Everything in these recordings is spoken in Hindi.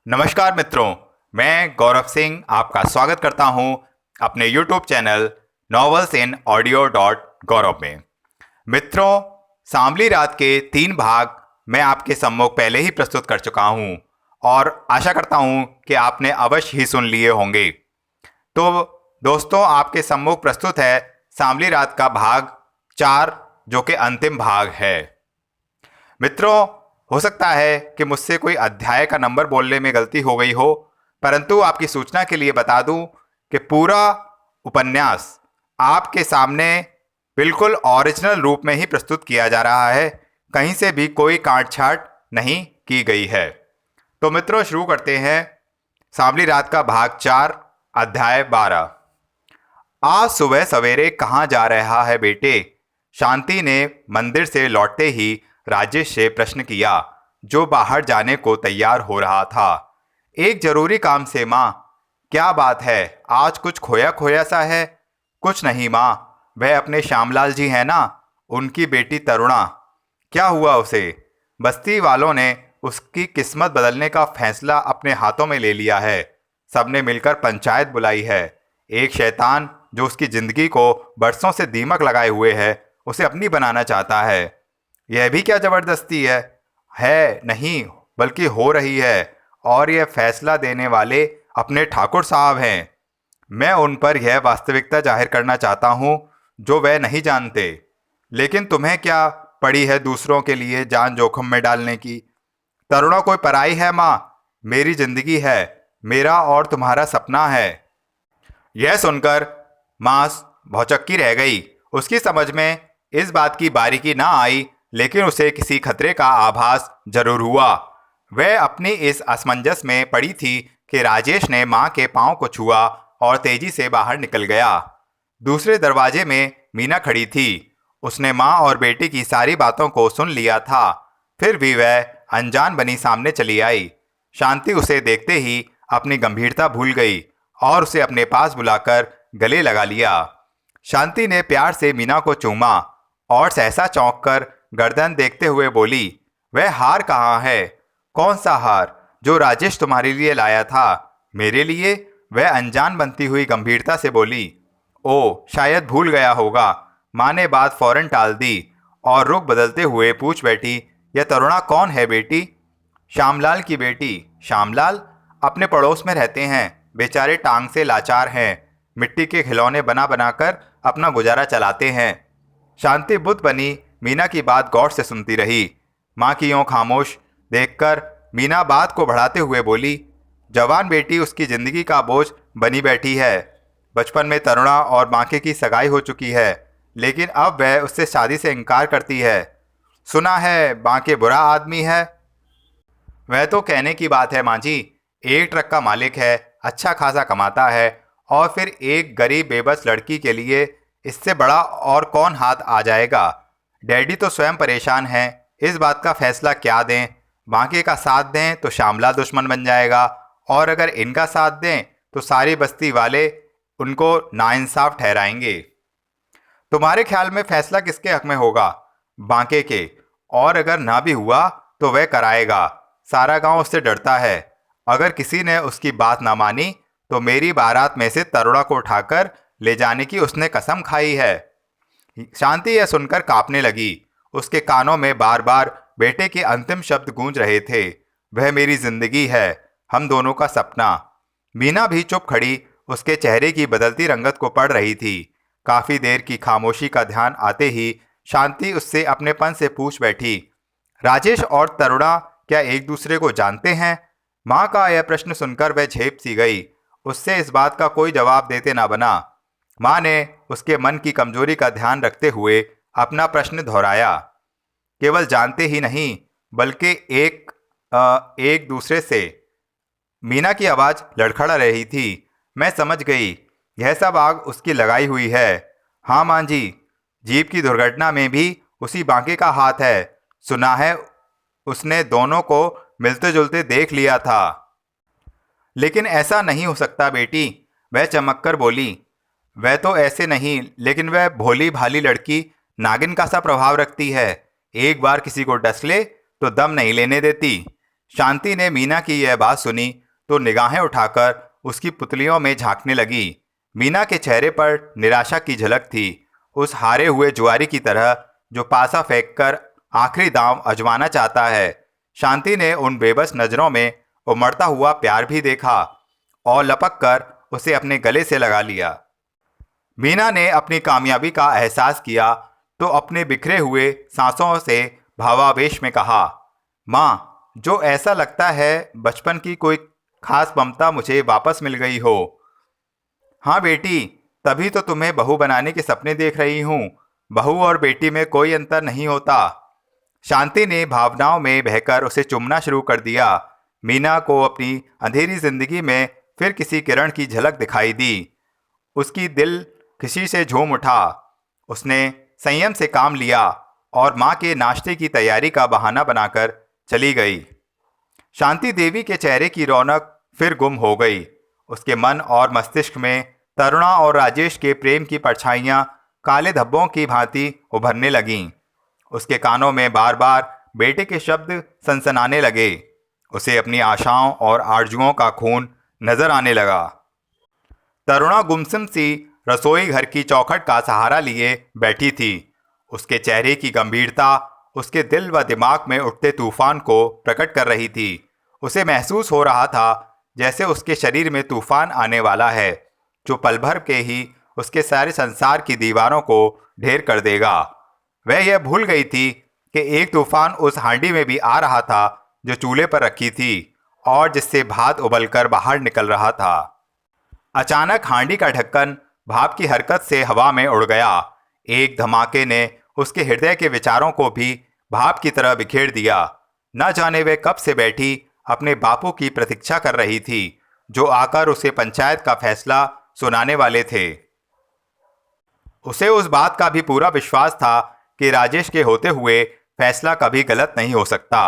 नमस्कार मित्रों, मैं गौरव सिंह आपका स्वागत करता हूं अपने YouTube channel novels in audio dot Gaurav में। मित्रों, सांवली रात के 3 भाग मैं आपके सम्मुख पहले ही प्रस्तुत कर चुका हूं और आशा करता हूं कि आपने अवश्य ही सुन लिए होंगे। तो दोस्तों, आपके सम्मुख प्रस्तुत है सांवली रात का भाग 4, जो कि अंतिम भाग है। मित्रों, हो सकता है कि मुझसे कोई अध्याय का नंबर बोलने में गलती हो गई हो, परंतु आपकी सूचना के लिए बता दूं कि पूरा उपन्यास आपके सामने बिल्कुल ओरिजिनल रूप में ही प्रस्तुत किया जा रहा है। कहीं से भी कोई काट-छाट नहीं की गई है। तो मित्रों, शुरू करते हैं सांवली रात का भाग 4, अध्याय 12। आज सुबह सवेरे कहाँ जा रहा है बेटे? शांति ने मंदिर से लौटते ही राजेश से प्रश्न किया, जो बाहर जाने को तैयार हो रहा था। एक जरूरी काम से माँ। क्या बात है, आज कुछ खोया खोया सा है? कुछ नहीं माँ, वह अपने श्यामलाल जी है ना, उनकी बेटी तरुणा। क्या हुआ उसे? बस्ती वालों ने उसकी किस्मत बदलने का फैसला अपने हाथों में ले लिया है। सबने मिलकर पंचायत बुलाई है। एक शैतान जो उसकी जिंदगी को बरसों से दीमक लगाए हुए है, उसे अपनी बनाना चाहता है। यह भी क्या जबरदस्ती है नहीं, बल्कि हो रही है, और यह फैसला देने वाले अपने ठाकुर साहब हैं। मैं उन पर यह वास्तविकता जाहिर करना चाहता हूँ जो वह नहीं जानते। लेकिन तुम्हें क्या पड़ी है दूसरों के लिए जान जोखिम में डालने की? तरुणा कोई पराई है माँ, मेरी जिंदगी है, मेरा और तुम्हारा सपना है। यह सुनकर माँ भौचक्की रह गई। उसकी समझ में इस बात की बारीकी ना आई, लेकिन उसे किसी खतरे का आभास जरूर हुआ। वह अपनी इस असमंजस में पड़ी थी कि राजेश ने मां के पांव को छुआ और तेजी से बाहर निकल गया। दूसरे दरवाजे में मीना खड़ी थी। उसने मां और बेटी की सारी बातों को सुन लिया था, फिर भी वह अनजान बनी सामने चली आई। शांति उसे देखते ही अपनी गंभीरता भूल गई और उसे अपने पास बुलाकर गले लगा लिया। शांति ने प्यार से मीना को चूमा और सहसा चौंक कर गर्दन देखते हुए बोली, वह हार कहाँ है? कौन सा हार? जो राजेश तुम्हारे लिए लाया था। मेरे लिए? वह अनजान बनती हुई गंभीरता से बोली। ओ, शायद भूल गया होगा। माँ ने बात फौरन टाल दी और रुख बदलते हुए पूछ बैठी, यह तरुणा कौन है बेटी? श्यामलाल की बेटी। श्यामलाल अपने पड़ोस में रहते हैं। बेचारे टांग से लाचार हैं। मिट्टी के खिलौने बना बनाकर अपना गुजारा चलाते हैं। शांति बुद्ध बनी मीना की बात गौर से सुनती रही। माँ की यूं खामोश देखकर मीना बात को बढ़ाते हुए बोली, जवान बेटी उसकी जिंदगी का बोझ बनी बैठी है। बचपन में तरुणा और बांके की सगाई हो चुकी है, लेकिन अब वह उससे शादी से इनकार करती है। सुना है बांके बुरा आदमी है। वह तो कहने की बात है माँ जी। एक ट्रक का मालिक है, अच्छा खासा कमाता है, और फिर एक गरीब बेबस लड़की के लिए इससे बड़ा और कौन हाथ आ जाएगा। डैडी तो स्वयं परेशान हैं। इस बात का फैसला क्या दें? बांके का साथ दें तो श्यामला दुश्मन बन जाएगा, और अगर इनका साथ दें तो सारी बस्ती वाले उनको नाइंसाफ ठहराएंगे। तुम्हारे ख्याल में फैसला किसके हक में होगा? बांके के। और अगर ना भी हुआ तो वह कराएगा। सारा गांव उससे डरता है। अगर किसी ने उसकी बात ना मानी तो मेरी बारात में से तरुणा को उठाकर ले जाने की उसने कसम खाई है। शांति यह सुनकर कांपने लगी। उसके कानों में बार बार बेटे के अंतिम शब्द गूंज रहे थे, वह मेरी जिंदगी है, हम दोनों का सपना। मीना भी चुप खड़ी उसके चेहरे की बदलती रंगत को पढ़ रही थी। काफी देर की खामोशी का ध्यान आते ही शांति उससे अपनेपन से पूछ बैठी, राजेश और तरुणा क्या एक दूसरे को जानते हैं? माँ का यह प्रश्न सुनकर वह झेप सी गई। उससे इस बात का कोई जवाब देते ना बना। माँ ने उसके मन की कमजोरी का ध्यान रखते हुए अपना प्रश्न दोहराया, केवल जानते ही नहीं बल्कि एक दूसरे से। मीना की आवाज़ लड़खड़ा रही थी। मैं समझ गई, यह सब आग उसकी लगाई हुई है। हाँ माँ जी, जीप की दुर्घटना में भी उसी बांके का हाथ है। सुना है उसने दोनों को मिलते जुलते देख लिया था। लेकिन ऐसा नहीं हो सकता बेटी, वह चमककर बोली। वह तो ऐसे नहीं, लेकिन वह भोली भाली लड़की नागिन का सा प्रभाव रखती है। एक बार किसी को डस ले तो दम नहीं लेने देती। शांति ने मीना की यह बात सुनी तो निगाहें उठाकर उसकी पुतलियों में झांकने लगी। मीना के चेहरे पर निराशा की झलक थी, उस हारे हुए जुआरी की तरह जो पासा फेंककर आखिरी दांव आजमाना चाहता है। शांति ने उन बेबस नजरों में उमड़ता हुआ प्यार भी देखा और लपक कर उसे अपने गले से लगा लिया। मीना ने अपनी कामयाबी का एहसास किया तो अपने बिखरे हुए सांसों से भावावेश में कहा, माँ, जो ऐसा लगता है बचपन की कोई खास ममता मुझे वापस मिल गई हो। हाँ बेटी, तभी तो तुम्हें बहू बनाने के सपने देख रही हूँ। बहू और बेटी में कोई अंतर नहीं होता। शांति ने भावनाओं में बहकर उसे चूमना शुरू कर दिया। मीना को अपनी अंधेरी जिंदगी में फिर किसी किरण की झलक दिखाई दी। उसकी दिल खुशी से झूम उठा। उसने संयम से काम लिया और माँ के नाश्ते की तैयारी का बहाना बनाकर चली गई। शांति देवी के चेहरे की रौनक फिर गुम हो गई। उसके मन और मस्तिष्क में तरुणा और राजेश के प्रेम की परछाइयां काले धब्बों की भांति उभरने लगीं। उसके कानों में बार बार बेटे के शब्द सनसनाने लगे। उसे अपनी आशाओं और आरजुओं का खून नजर आने लगा। तरुणा गुमसुम सी रसोई घर की चौखट का सहारा लिए बैठी थी। उसके चेहरे की गंभीरता उसके दिल व दिमाग में उठते तूफान को प्रकट कर रही थी। उसे महसूस हो रहा था जैसे उसके शरीर में तूफान आने वाला है, जो पल भर के ही उसके सारे संसार की दीवारों को ढेर कर देगा। वह यह भूल गई थी कि एक तूफान उस हांडी में भी आ रहा था जो चूल्हे पर रखी थी और जिससे भात उबलकर बाहर निकल रहा था। अचानक हांडी का ढक्कन भाप की हरकत से हवा में उड़ गया। एक धमाके ने उसके हृदय के विचारों को भी भाप की तरह बिखेर दिया। न जाने वे कब से बैठी अपने बापू की प्रतीक्षा कर रही थी, जो आकर उसे पंचायत का फैसला सुनाने वाले थे। उसे उस बात का भी पूरा विश्वास था कि राजेश के होते हुए फैसला कभी गलत नहीं हो सकता,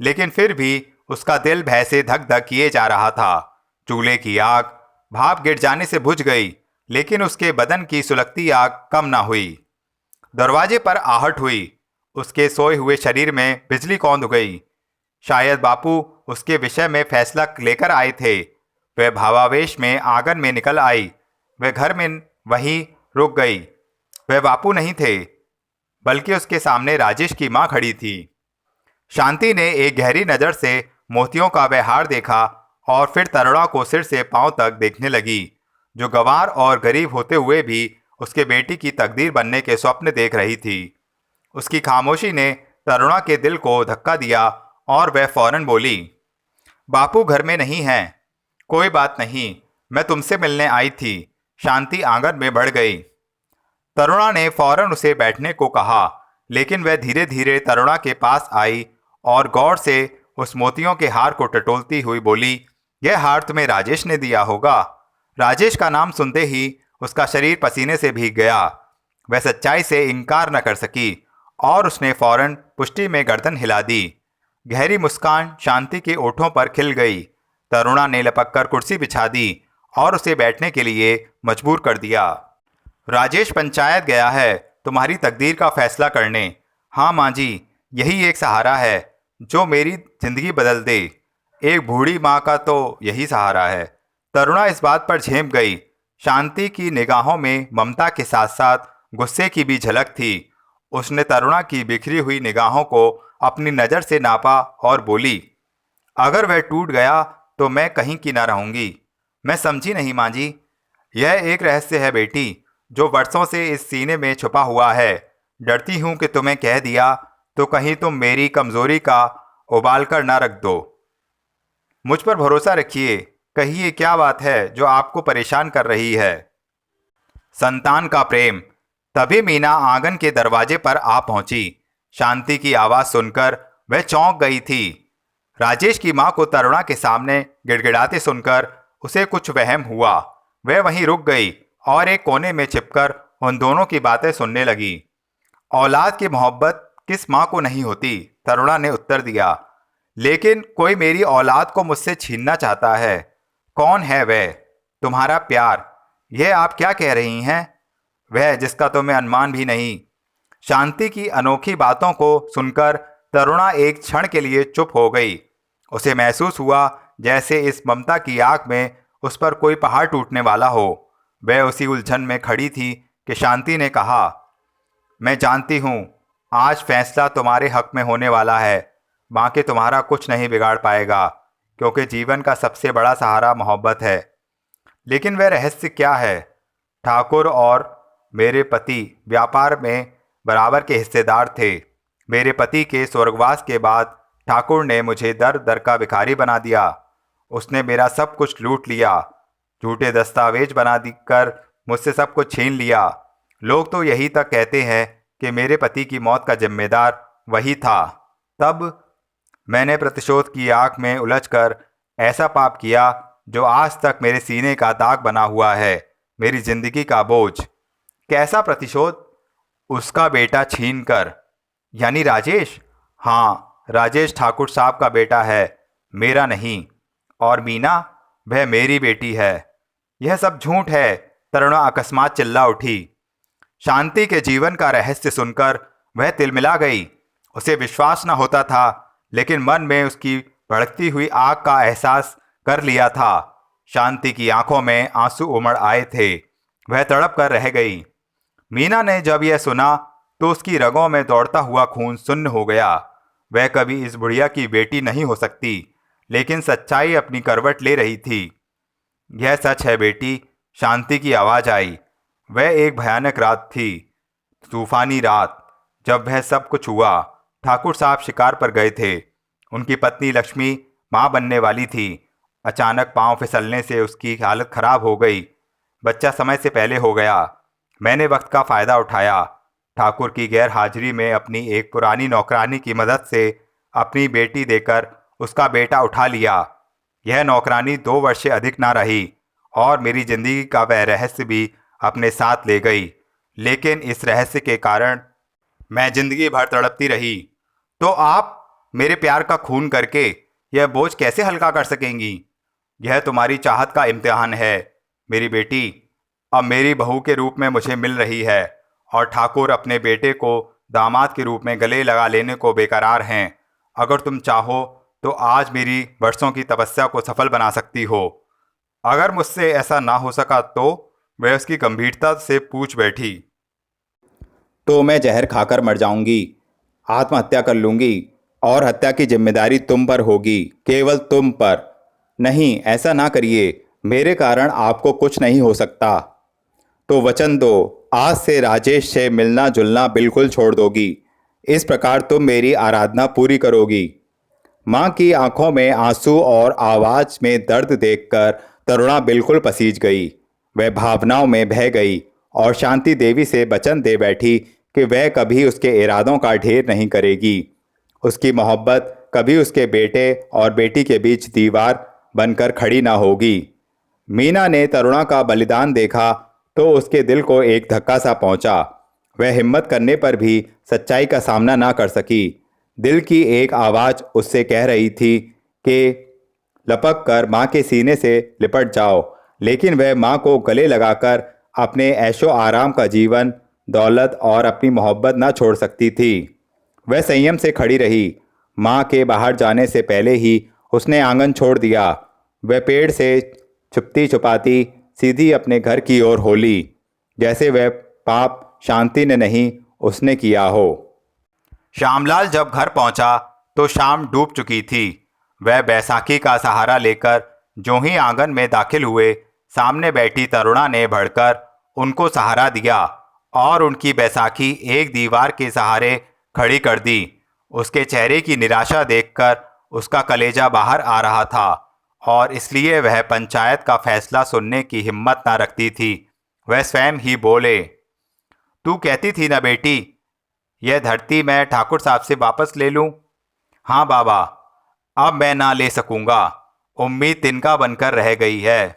लेकिन फिर भी उसका दिल भय से धक धक किए जा रहा था। चूल्हे की आग भाप गिर जाने से बुझ गई, लेकिन उसके बदन की सुलगती आग कम न हुई। दरवाजे पर आहट हुई। उसके सोए हुए शरीर में बिजली कौंध गई। शायद बापू उसके विषय में फैसला लेकर आए थे। वह भावावेश में आंगन में निकल आई। वह घर में वहीं रुक गई। वह बापू नहीं थे, बल्कि उसके सामने राजेश की मां खड़ी थी। शांति ने एक गहरी नज़र से मोतियों का वह हार देखा और फिर तरुणा को सिर से पांव तक देखने लगी, जो गंवार और गरीब होते हुए भी उसके बेटी की तकदीर बनने के स्वप्न देख रही थी। उसकी खामोशी ने तरुणा के दिल को धक्का दिया और वह फौरन बोली, बापू घर में नहीं हैं। कोई बात नहीं, मैं तुमसे मिलने आई थी। शांति आंगन में बढ़ गई। तरुणा ने फौरन उसे बैठने को कहा, लेकिन वह धीरे धीरे तरुणा के पास आई और गौर से उस मोतियों के हार को टटोलती हुई बोली, यह हार तुम्हें राजेश ने दिया होगा। राजेश का नाम सुनते ही उसका शरीर पसीने से भीग गया। वह सच्चाई से इनकार न कर सकी और उसने फौरन पुष्टि में गर्दन हिला दी। गहरी मुस्कान शांति के ओठों पर खिल गई। तरुणा ने लपककर कुर्सी बिछा दी और उसे बैठने के लिए मजबूर कर दिया। राजेश पंचायत गया है तुम्हारी तकदीर का फैसला करने। हाँ माँ जी, यही एक सहारा है जो मेरी जिंदगी बदल दे। एक बूढ़ी माँ का तो यही सहारा है। तरुणा इस बात पर झेम गई। शांति की निगाहों में ममता के साथ साथ गुस्से की भी झलक थी। उसने तरुणा की बिखरी हुई निगाहों को अपनी नज़र से नापा और बोली, अगर वह टूट गया तो मैं कहीं की ना रहूँगी। मैं समझी नहीं माँ जी। यह एक रहस्य है बेटी, जो वर्षों से इस सीने में छुपा हुआ है। डरती हूँ कि तुम्हें कह दिया तो कहीं तुम मेरी कमज़ोरी का उबाल कर ना रख दो। मुझ पर भरोसा रखिए। कहिए क्या बात है जो आपको परेशान कर रही है। संतान का प्रेम। तभी मीना आंगन के दरवाजे पर आ पहुंची। शांति की आवाज़ सुनकर वह चौंक गई थी। राजेश की मां को तरुणा के सामने गिड़गिड़ाते सुनकर उसे कुछ वहम हुआ। वह वहीं रुक गई और एक कोने में छिपकर उन दोनों की बातें सुनने लगी। औलाद की मोहब्बत किस माँ को नहीं होती, तरुणा ने उत्तर दिया, लेकिन कोई मेरी औलाद को मुझसे छीनना चाहता है। कौन है वह? तुम्हारा प्यार। यह आप क्या कह रही हैं? वह जिसका तुम्हें अनुमान भी नहीं। शांति की अनोखी बातों को सुनकर तरुणा एक क्षण के लिए चुप हो गई। उसे महसूस हुआ जैसे इस ममता की आग में उस पर कोई पहाड़ टूटने वाला हो। वह उसी उलझन में खड़ी थी कि शांति ने कहा, मैं जानती हूँ आज फैसला तुम्हारे हक में होने वाला है। बाकी तुम्हारा कुछ नहीं बिगाड़ पाएगा, क्योंकि जीवन का सबसे बड़ा सहारा मोहब्बत है। लेकिन वह रहस्य क्या है? ठाकुर और मेरे पति व्यापार में बराबर के हिस्सेदार थे। मेरे पति के स्वर्गवास के बाद ठाकुर ने मुझे दर दर का भिखारी बना दिया। उसने मेरा सब कुछ लूट लिया, झूठे दस्तावेज बना कर मुझसे सब कुछ छीन लिया। लोग तो यही तक कहते हैं कि मेरे पति की मौत का जिम्मेदार वही था। तब मैंने प्रतिशोध की आग में उलझकर ऐसा पाप किया जो आज तक मेरे सीने का दाग बना हुआ है, मेरी जिंदगी का बोझ। कैसा प्रतिशोध? उसका बेटा छीन कर। यानी राजेश? हाँ, राजेश ठाकुर साहब का बेटा है, मेरा नहीं। और मीना, वह मेरी बेटी है। यह सब झूठ है। तरुणा अकस्मात चिल्ला उठी। शांति के जीवन का रहस्य सुनकर वह तिलमिला गई। उसे विश्वास न होता था, लेकिन मन में उसकी भड़कती हुई आग का एहसास कर लिया था। शांति की आंखों में आंसू उमड़ आए थे। वह तड़प कर रह गई। मीना ने जब यह सुना तो उसकी रगों में दौड़ता हुआ खून सुन्न हो गया। वह कभी इस बुढ़िया की बेटी नहीं हो सकती, लेकिन सच्चाई अपनी करवट ले रही थी। यह सच है बेटी, शांति की आवाज़ आई। वह एक भयानक रात थी, तूफानी रात, जब वह सब कुछ हुआ। ठाकुर साहब शिकार पर गए थे। उनकी पत्नी लक्ष्मी माँ बनने वाली थी। अचानक पांव फिसलने से उसकी हालत खराब हो गई। बच्चा समय से पहले हो गया। मैंने वक्त का फ़ायदा उठाया। ठाकुर की गैर हाजिरी में अपनी एक पुरानी नौकरानी की मदद से अपनी बेटी देकर उसका बेटा उठा लिया। यह नौकरानी 2 वर्ष से अधिक ना रही और मेरी जिंदगी का वह रहस्य भी अपने साथ ले गई। लेकिन इस रहस्य के कारण मैं जिंदगी भर तड़पती रही। तो आप मेरे प्यार का खून करके यह बोझ कैसे हल्का कर सकेंगी? यह तुम्हारी चाहत का इम्तिहान है। मेरी बेटी अब मेरी बहू के रूप में मुझे मिल रही है और ठाकुर अपने बेटे को दामाद के रूप में गले लगा लेने को बेकरार हैं। अगर तुम चाहो तो आज मेरी वर्षों की तपस्या को सफल बना सकती हो। अगर मुझसे ऐसा ना हो सका तो? वह उसकी गंभीरता से पूछ बैठी। तो मैं जहर खाकर मर जाऊंगी, आत्महत्या कर लूंगी और हत्या की जिम्मेदारी तुम पर होगी, केवल तुम पर। नहीं, ऐसा ना करिए, मेरे कारण आपको कुछ नहीं हो सकता। तो वचन दो, आज से राजेश से मिलना जुलना बिल्कुल छोड़ दोगी। इस प्रकार तुम मेरी आराधना पूरी करोगी। माँ की आंखों में आंसू और आवाज में दर्द देखकर तरुणा बिल्कुल पसीज गई। वह भावनाओं में बह गई और शांति देवी से वचन दे बैठी कि वह कभी उसके इरादों का ढेर नहीं करेगी। उसकी मोहब्बत कभी उसके बेटे और बेटी के बीच दीवार बनकर खड़ी ना होगी। मीना ने तरुणा का बलिदान देखा तो उसके दिल को एक धक्का सा पहुंचा। वह हिम्मत करने पर भी सच्चाई का सामना ना कर सकी। दिल की एक आवाज़ उससे कह रही थी कि लपक कर माँ के सीने से लिपट जाओ, लेकिन वह माँ को गले लगाकर अपने ऐशो आराम का जीवन, दौलत और अपनी मोहब्बत ना छोड़ सकती थी। वह संयम से खड़ी रही। माँ के बाहर जाने से पहले ही उसने आंगन छोड़ दिया। वह पेड़ से छुपती छुपाती सीधी अपने घर की ओर होली, जैसे वह पाप शांति ने नहीं उसने किया हो। श्यामलाल जब घर पहुंचा तो शाम डूब चुकी थी। वह बैसाखी का सहारा लेकर जो ही आंगन में दाखिल हुए, सामने बैठी तरुणा ने बढ़कर उनको सहारा दिया और उनकी बैसाखी एक दीवार के सहारे खड़ी कर दी। उसके चेहरे की निराशा देखकर उसका कलेजा बाहर आ रहा था और इसलिए वह पंचायत का फैसला सुनने की हिम्मत ना रखती थी। वह स्वयं ही बोले, तू कहती थी ना बेटी, यह धरती मैं ठाकुर साहब से वापस ले लूं? हाँ बाबा, अब मैं ना ले सकूंगा। उम्मीद तिनका बनकर रह गई है।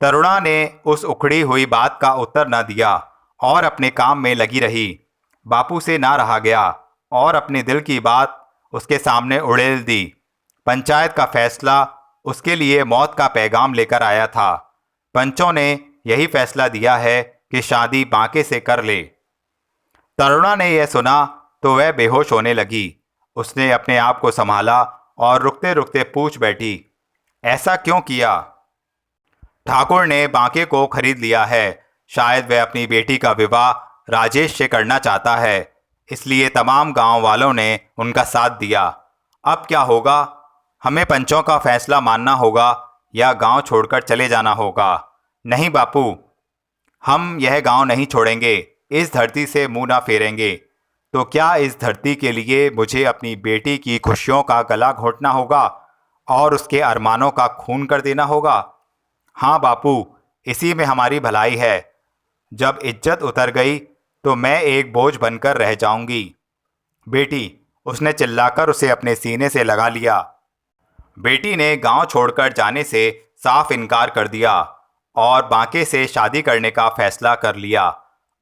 तरुणा ने उस उखड़ी हुई बात का उत्तर न दिया और अपने काम में लगी रही। बापू से ना रहा गया और अपने दिल की बात उसके सामने उड़ेल दी। पंचायत का फैसला उसके लिए मौत का पैगाम लेकर आया था। पंचों ने यही फैसला दिया है कि शादी बांके से कर ले। तरुणा ने यह सुना तो वह बेहोश होने लगी। उसने अपने आप को संभाला और रुकते रुकते पूछ बैठी, ऐसा क्यों किया? ठाकुर ने बांके को खरीद लिया है। शायद वह अपनी बेटी का विवाह राजेश से करना चाहता है, इसलिए तमाम गांव वालों ने उनका साथ दिया। अब क्या होगा? हमें पंचों का फैसला मानना होगा या गांव छोड़कर चले जाना होगा। नहीं बापू, हम यह गांव नहीं छोड़ेंगे, इस धरती से मुंह ना फेरेंगे। तो क्या इस धरती के लिए मुझे अपनी बेटी की खुशियों का गला घोंटना होगा और उसके अरमानों का खून कर देना होगा? हाँ बापू, इसी में हमारी भलाई है। जब इज्जत उतर गई तो मैं एक बोझ बनकर रह जाऊंगी। बेटी, उसने चिल्लाकर उसे अपने सीने से लगा लिया। बेटी ने गांव छोड़कर जाने से साफ इनकार कर दिया और बांके से शादी करने का फैसला कर लिया।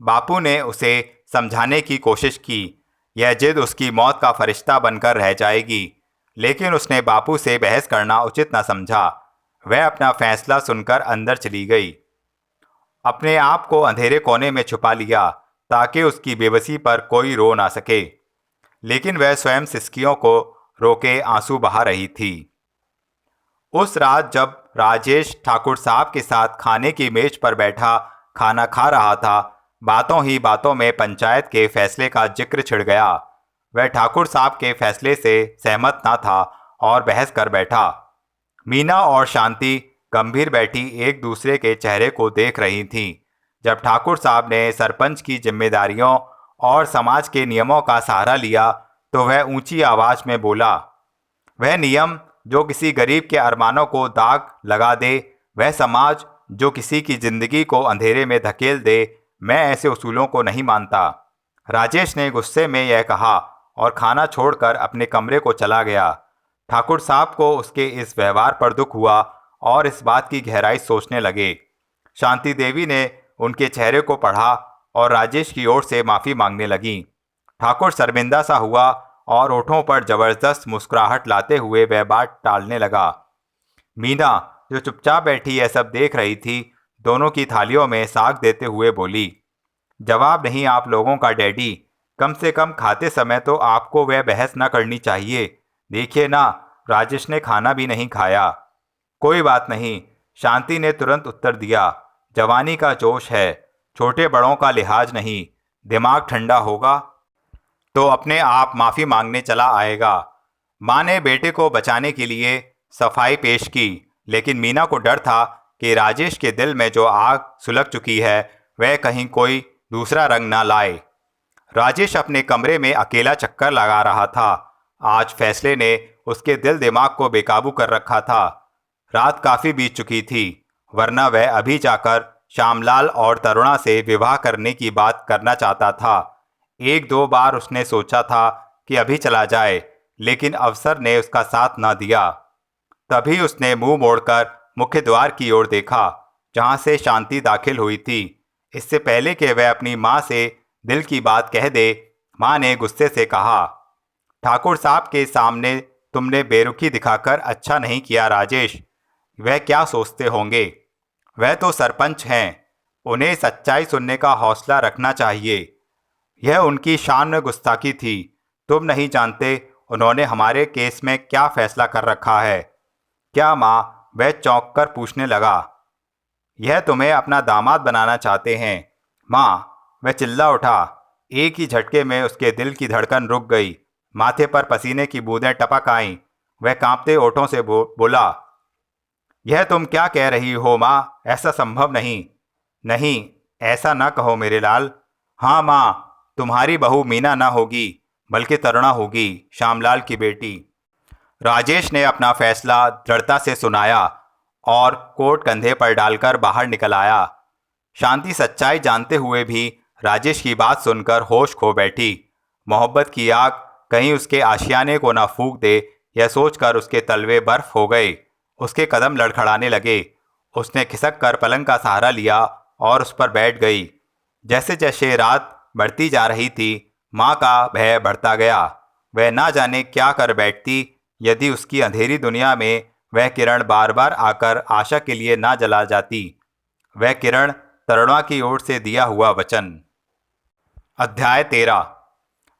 बापू ने उसे समझाने की कोशिश की, यह जिद उसकी मौत का फरिश्ता बनकर रह जाएगी, लेकिन उसने बापू से बहस करना उचित न समझा। वह अपना फैसला सुनकर अंदर चली गई। अपने आप को अंधेरे कोने में छुपा लिया ताकि उसकी बेबसी पर कोई रो ना सके, लेकिन वह स्वयं सिसकियों को रोके आंसू बहा रही थी। उस रात जब राजेश ठाकुर साहब के साथ खाने की मेज पर बैठा खाना खा रहा था, बातों ही बातों में पंचायत के फैसले का जिक्र छिड़ गया। वह ठाकुर साहब के फैसले से सहमत न था और बहस कर बैठा। मीना और शांति गंभीर बैठी एक दूसरे के चेहरे को देख रही थीं। जब ठाकुर साहब ने सरपंच की जिम्मेदारियों और समाज के नियमों का सहारा लिया तो वह ऊंची आवाज में बोला, वह नियम जो किसी गरीब के अरमानों को दाग लगा दे, वह समाज जो किसी की जिंदगी को अंधेरे में धकेल दे, मैं ऐसे उसूलों को नहीं मानता। राजेश ने गुस्से में यह कहा और खाना छोड़कर अपने कमरे को चला गया। ठाकुर साहब को उसके इस व्यवहार पर दुख हुआ और इस बात की गहराई सोचने लगे। शांति देवी ने उनके चेहरे को पढ़ा और राजेश की ओर से माफ़ी मांगने लगी। ठाकुर शर्मिंदा सा हुआ और होठों पर जबरदस्त मुस्कुराहट लाते हुए वह बात टालने लगा। मीना, जो चुपचाप बैठी यह सब देख रही थी, दोनों की थालियों में साग देते हुए बोली, जवाब नहीं आप लोगों का डैडी, कम से कम खाते समय तो आपको वह बहस न करनी चाहिए। देखिए ना, राजेश ने खाना भी नहीं खाया। कोई बात नहीं, शांति ने तुरंत उत्तर दिया, जवानी का जोश है, छोटे बड़ों का लिहाज नहीं, दिमाग ठंडा होगा तो अपने आप माफ़ी मांगने चला आएगा। माँ ने बेटे को बचाने के लिए सफाई पेश की, लेकिन मीना को डर था कि राजेश के दिल में जो आग सुलग चुकी है वह कहीं कोई दूसरा रंग ना लाए। राजेश अपने कमरे में अकेला चक्कर लगा रहा था। आज फैसले ने उसके दिल दिमाग को बेकाबू कर रखा था। रात काफ़ी बीत चुकी थी, वरना वह अभी जाकर श्यामलाल और तरुणा से विवाह करने की बात करना चाहता था। एक दो बार उसने सोचा था कि अभी चला जाए, लेकिन अवसर ने उसका साथ न दिया। तभी उसने मुंह मोड़कर मुख्य द्वार की ओर देखा, जहां से शांति दाखिल हुई थी। इससे पहले कि वह अपनी माँ से दिल की बात कह दे, माँ ने गुस्से से कहा, ठाकुर साहब के सामने तुमने बेरुखी दिखाकर अच्छा नहीं किया राजेश। वह क्या सोचते होंगे? वह तो सरपंच हैं, उन्हें सच्चाई सुनने का हौसला रखना चाहिए। यह उनकी शान में गुस्ताखी थी। तुम नहीं जानते उन्होंने हमारे केस में क्या फैसला कर रखा है। क्या माँ? वह चौंक कर पूछने लगा। यह तुम्हें अपना दामाद बनाना चाहते हैं माँ, वह चिल्ला उठा। एक ही झटके में उसके दिल की धड़कन रुक गई, माथे पर पसीने की बूंदें टपक आईं। वह कांपते ओठों से बोला, यह तुम क्या कह रही हो माँ? ऐसा संभव नहीं। नहीं, ऐसा ना कहो मेरे लाल। हाँ माँ, तुम्हारी बहू मीना ना होगी, बल्कि तरुणा होगी, श्यामलाल की बेटी। राजेश ने अपना फैसला दृढ़ता से सुनाया और कोट कंधे पर डालकर बाहर निकल आया। शांति सच्चाई जानते हुए भी राजेश की बात सुनकर होश खो बैठी। मोहब्बत की आग कहीं उसके आशियाने को ना फूंक दे, यह सोचकर उसके तलवे बर्फ हो गए। उसके कदम लड़खड़ाने लगे। उसने खिसक कर पलंग का सहारा लिया और उस पर बैठ गई। जैसे जैसे रात बढ़ती जा रही थी, माँ का भय बढ़ता गया। वह ना जाने क्या कर बैठती यदि उसकी अंधेरी दुनिया में वह किरण बार बार आकर आशा के लिए ना जला जाती। वह किरण तरुणा की ओर से दिया हुआ वचन। अध्याय 13।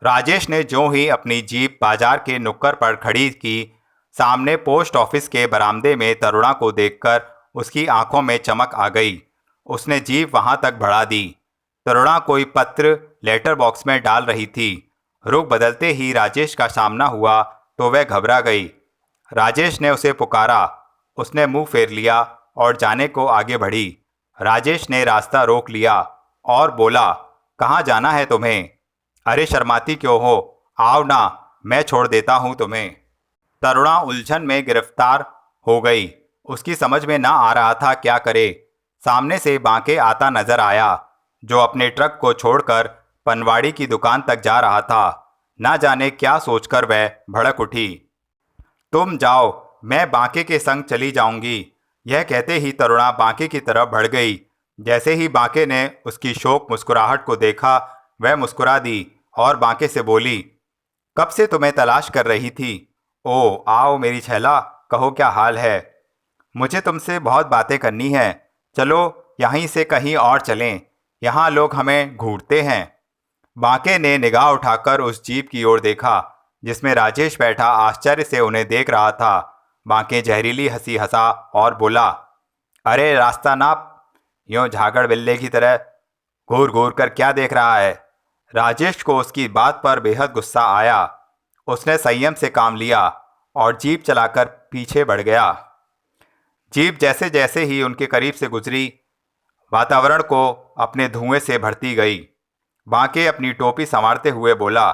राजेश ने जो ही अपनी जीप बाजार के नुक्कड़ पर खड़ी की, सामने पोस्ट ऑफिस के बरामदे में तरुणा को देखकर उसकी आंखों में चमक आ गई। उसने जीप वहां तक बढ़ा दी। तरुणा कोई पत्र लेटर बॉक्स में डाल रही थी। रुख बदलते ही राजेश का सामना हुआ तो वह घबरा गई। राजेश ने उसे पुकारा। उसने मुंह फेर लिया और जाने को आगे बढ़ी। राजेश ने रास्ता रोक लिया और बोला, कहाँ जाना है तुम्हें? अरे शर्माती क्यों हो? आओ ना, मैं छोड़ देता हूँ तुम्हें। तरुणा उलझन में गिरफ्तार हो गई। उसकी समझ में ना आ रहा था क्या करे। सामने से बांके आता नजर आया, जो अपने ट्रक को छोड़कर पनवाड़ी की दुकान तक जा रहा था। ना जाने क्या सोचकर वह भड़क उठी। तुम जाओ, मैं बांके के संग चली जाऊंगी। यह कहते ही तरुणा बांके की तरफ बढ़ गई। जैसे ही बांके ने उसकी शोक मुस्कुराहट को देखा, वह मुस्कुरा दी और बांके से बोली, कब से तुम्हें तलाश कर रही थी। ओ आओ मेरी छैला, कहो क्या हाल है। मुझे तुमसे बहुत बातें करनी है। चलो यहीं से कहीं और चलें, यहाँ लोग हमें घूरते हैं। बांके ने निगाह उठाकर उस जीप की ओर देखा जिसमें राजेश बैठा आश्चर्य से उन्हें देख रहा था। बांके जहरीली हंसी हंसा और बोला, अरे रास्ता नाप, यूं झागड़ बिल्ले की तरह घूर घूर कर क्या देख रहा है। राजेश को उसकी बात पर बेहद गुस्सा आया। उसने संयम से काम लिया और जीप चलाकर पीछे बढ़ गया। जीप जैसे जैसे ही उनके करीब से गुजरी, वातावरण को अपने धुएं से भरती गई। बांके अपनी टोपी संवारते हुए बोला,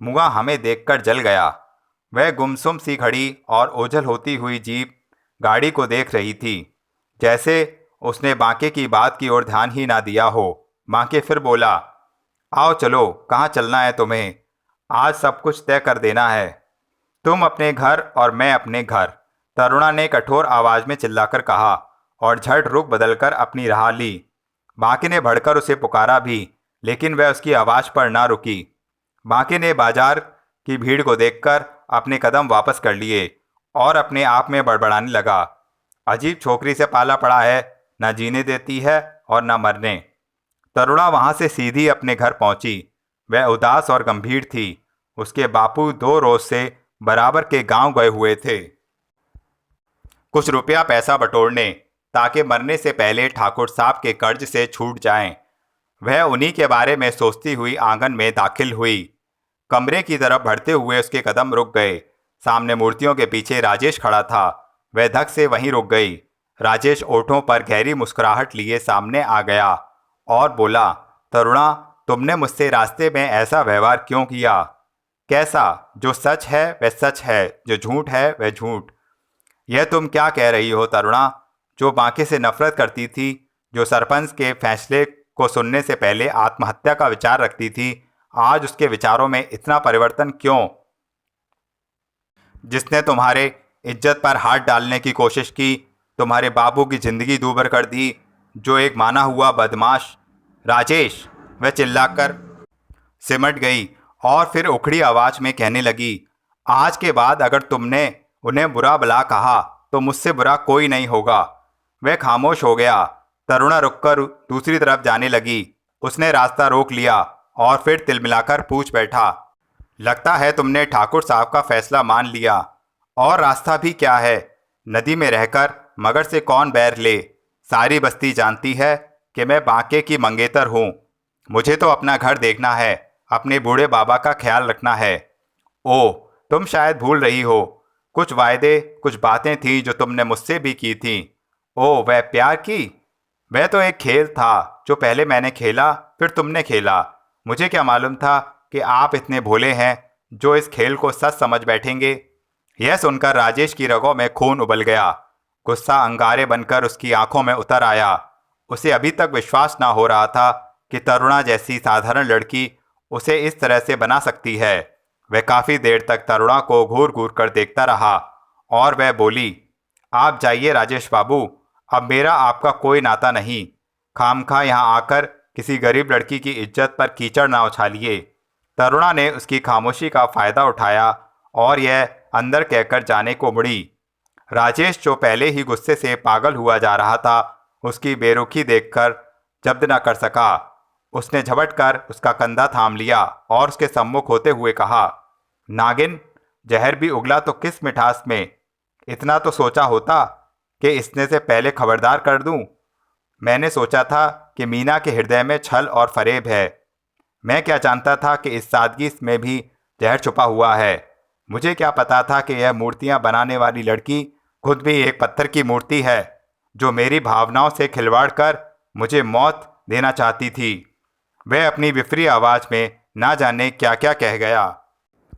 मुआ हमें देखकर जल गया। वह गुमसुम सी खड़ी और ओझल होती हुई जीप गाड़ी को देख रही थी, जैसे उसने बांके की बात की ओर ध्यान ही ना दिया हो। बांके फिर बोला, आओ चलो, कहाँ चलना है तुम्हें? आज सब कुछ तय कर देना है। तुम अपने घर और मैं अपने घर, तरुणा ने कठोर आवाज में चिल्लाकर कहा और झट रुख बदलकर अपनी राह ली। बांके ने भड़कर उसे पुकारा भी, लेकिन वह उसकी आवाज पर ना रुकी। बांके ने बाजार की भीड़ को देखकर अपने कदम वापस कर लिए और अपने आप में बड़बड़ाने लगा, अजीब छोकरी से पाला पड़ा है, न जीने देती है और न मरने। तरुणा वहां से सीधी अपने घर पहुंची। वह उदास और गंभीर थी। उसके बापू 2 रोज से बराबर के गांव गए हुए थे, कुछ रुपया पैसा बटोरने, ताकि मरने से पहले ठाकुर साहब के कर्ज से छूट जाएं। वह उन्हीं के बारे में सोचती हुई आंगन में दाखिल हुई। कमरे की तरफ बढ़ते हुए उसके कदम रुक गए। सामने मूर्तियों के पीछे राजेश खड़ा था। वह धक से वहीं रुक गई। राजेश ओठों पर गहरी मुस्कुराहट लिए सामने आ गया और बोला, तरुणा, तुमने मुझसे रास्ते में ऐसा व्यवहार क्यों किया? कैसा? जो सच है वह सच है, जो झूठ है वह झूठ। यह तुम क्या कह रही हो तरुणा, जो बांके से नफरत करती थी, जो सरपंच के फैसले को सुनने से पहले आत्महत्या का विचार रखती थी, आज उसके विचारों में इतना परिवर्तन क्यों? जिसने तुम्हारे इज्जत पर हाथ डालने की कोशिश की, तुम्हारे बाबू की जिंदगी दूभर कर दी, जो एक माना हुआ बदमाश। राजेश, वह चिल्लाकर सिमट गई और फिर उखड़ी आवाज में कहने लगी, आज के बाद अगर तुमने उन्हें बुरा भला कहा तो मुझसे बुरा कोई नहीं होगा। वह खामोश हो गया। तरुणा रुककर दूसरी तरफ जाने लगी। उसने रास्ता रोक लिया और फिर तिलमिलाकर पूछ बैठा, लगता है तुमने ठाकुर साहब का फैसला मान लिया। और रास्ता भी क्या है? नदी में रहकर मगर से कौन बैर ले? सारी बस्ती जानती है कि मैं बांके की मंगेतर हूँ। मुझे तो अपना घर देखना है, अपने बूढ़े बाबा का ख्याल रखना है। ओह, तुम शायद भूल रही हो, कुछ वायदे, कुछ बातें थीं जो तुमने मुझसे भी की थीं। ओह, वह प्यार की? वह तो एक खेल था जो पहले मैंने खेला, फिर तुमने खेला। मुझे क्या मालूम था कि आप इतने भोले हैं जो इस खेल को सच समझ बैठेंगे। यह सुनकर राजेश की रगों में खून उबल गया। गुस्सा अंगारे बनकर उसकी आंखों में उतर आया। उसे अभी तक विश्वास ना हो रहा था कि तरुणा जैसी साधारण लड़की उसे इस तरह से बना सकती है। वह काफ़ी देर तक तरुणा को घूर घूर कर देखता रहा और वह बोली, आप जाइए राजेश बाबू, अब मेरा आपका कोई नाता नहीं। खामखा यहाँ आकर किसी गरीब लड़की की इज्जत पर कीचड़ ना उछालिए। तरुणा ने उसकी खामोशी का फायदा उठाया और यह अंदर कहकर जाने को मुड़ी। राजेश, जो पहले ही गुस्से से पागल हुआ जा रहा था, उसकी बेरुखी देखकर जब्द न कर सका। उसने झपट कर उसका कंधा थाम लिया और उसके सम्मुख होते हुए कहा, नागिन, जहर भी उगला तो किस मिठास में, इतना तो सोचा होता कि इसने से पहले खबरदार कर दूं। मैंने सोचा था कि मीना के हृदय में छल और फरेब है। मैं क्या जानता था कि इस सादगी में भी जहर छुपा हुआ है। मुझे क्या पता था कि यह मूर्तियां बनाने वाली लड़की खुद भी एक पत्थर की मूर्ति है, जो मेरी भावनाओं से खिलवाड़ कर मुझे मौत देना चाहती थी। वह अपनी विफरी आवाज में ना जाने क्या क्या कह गया।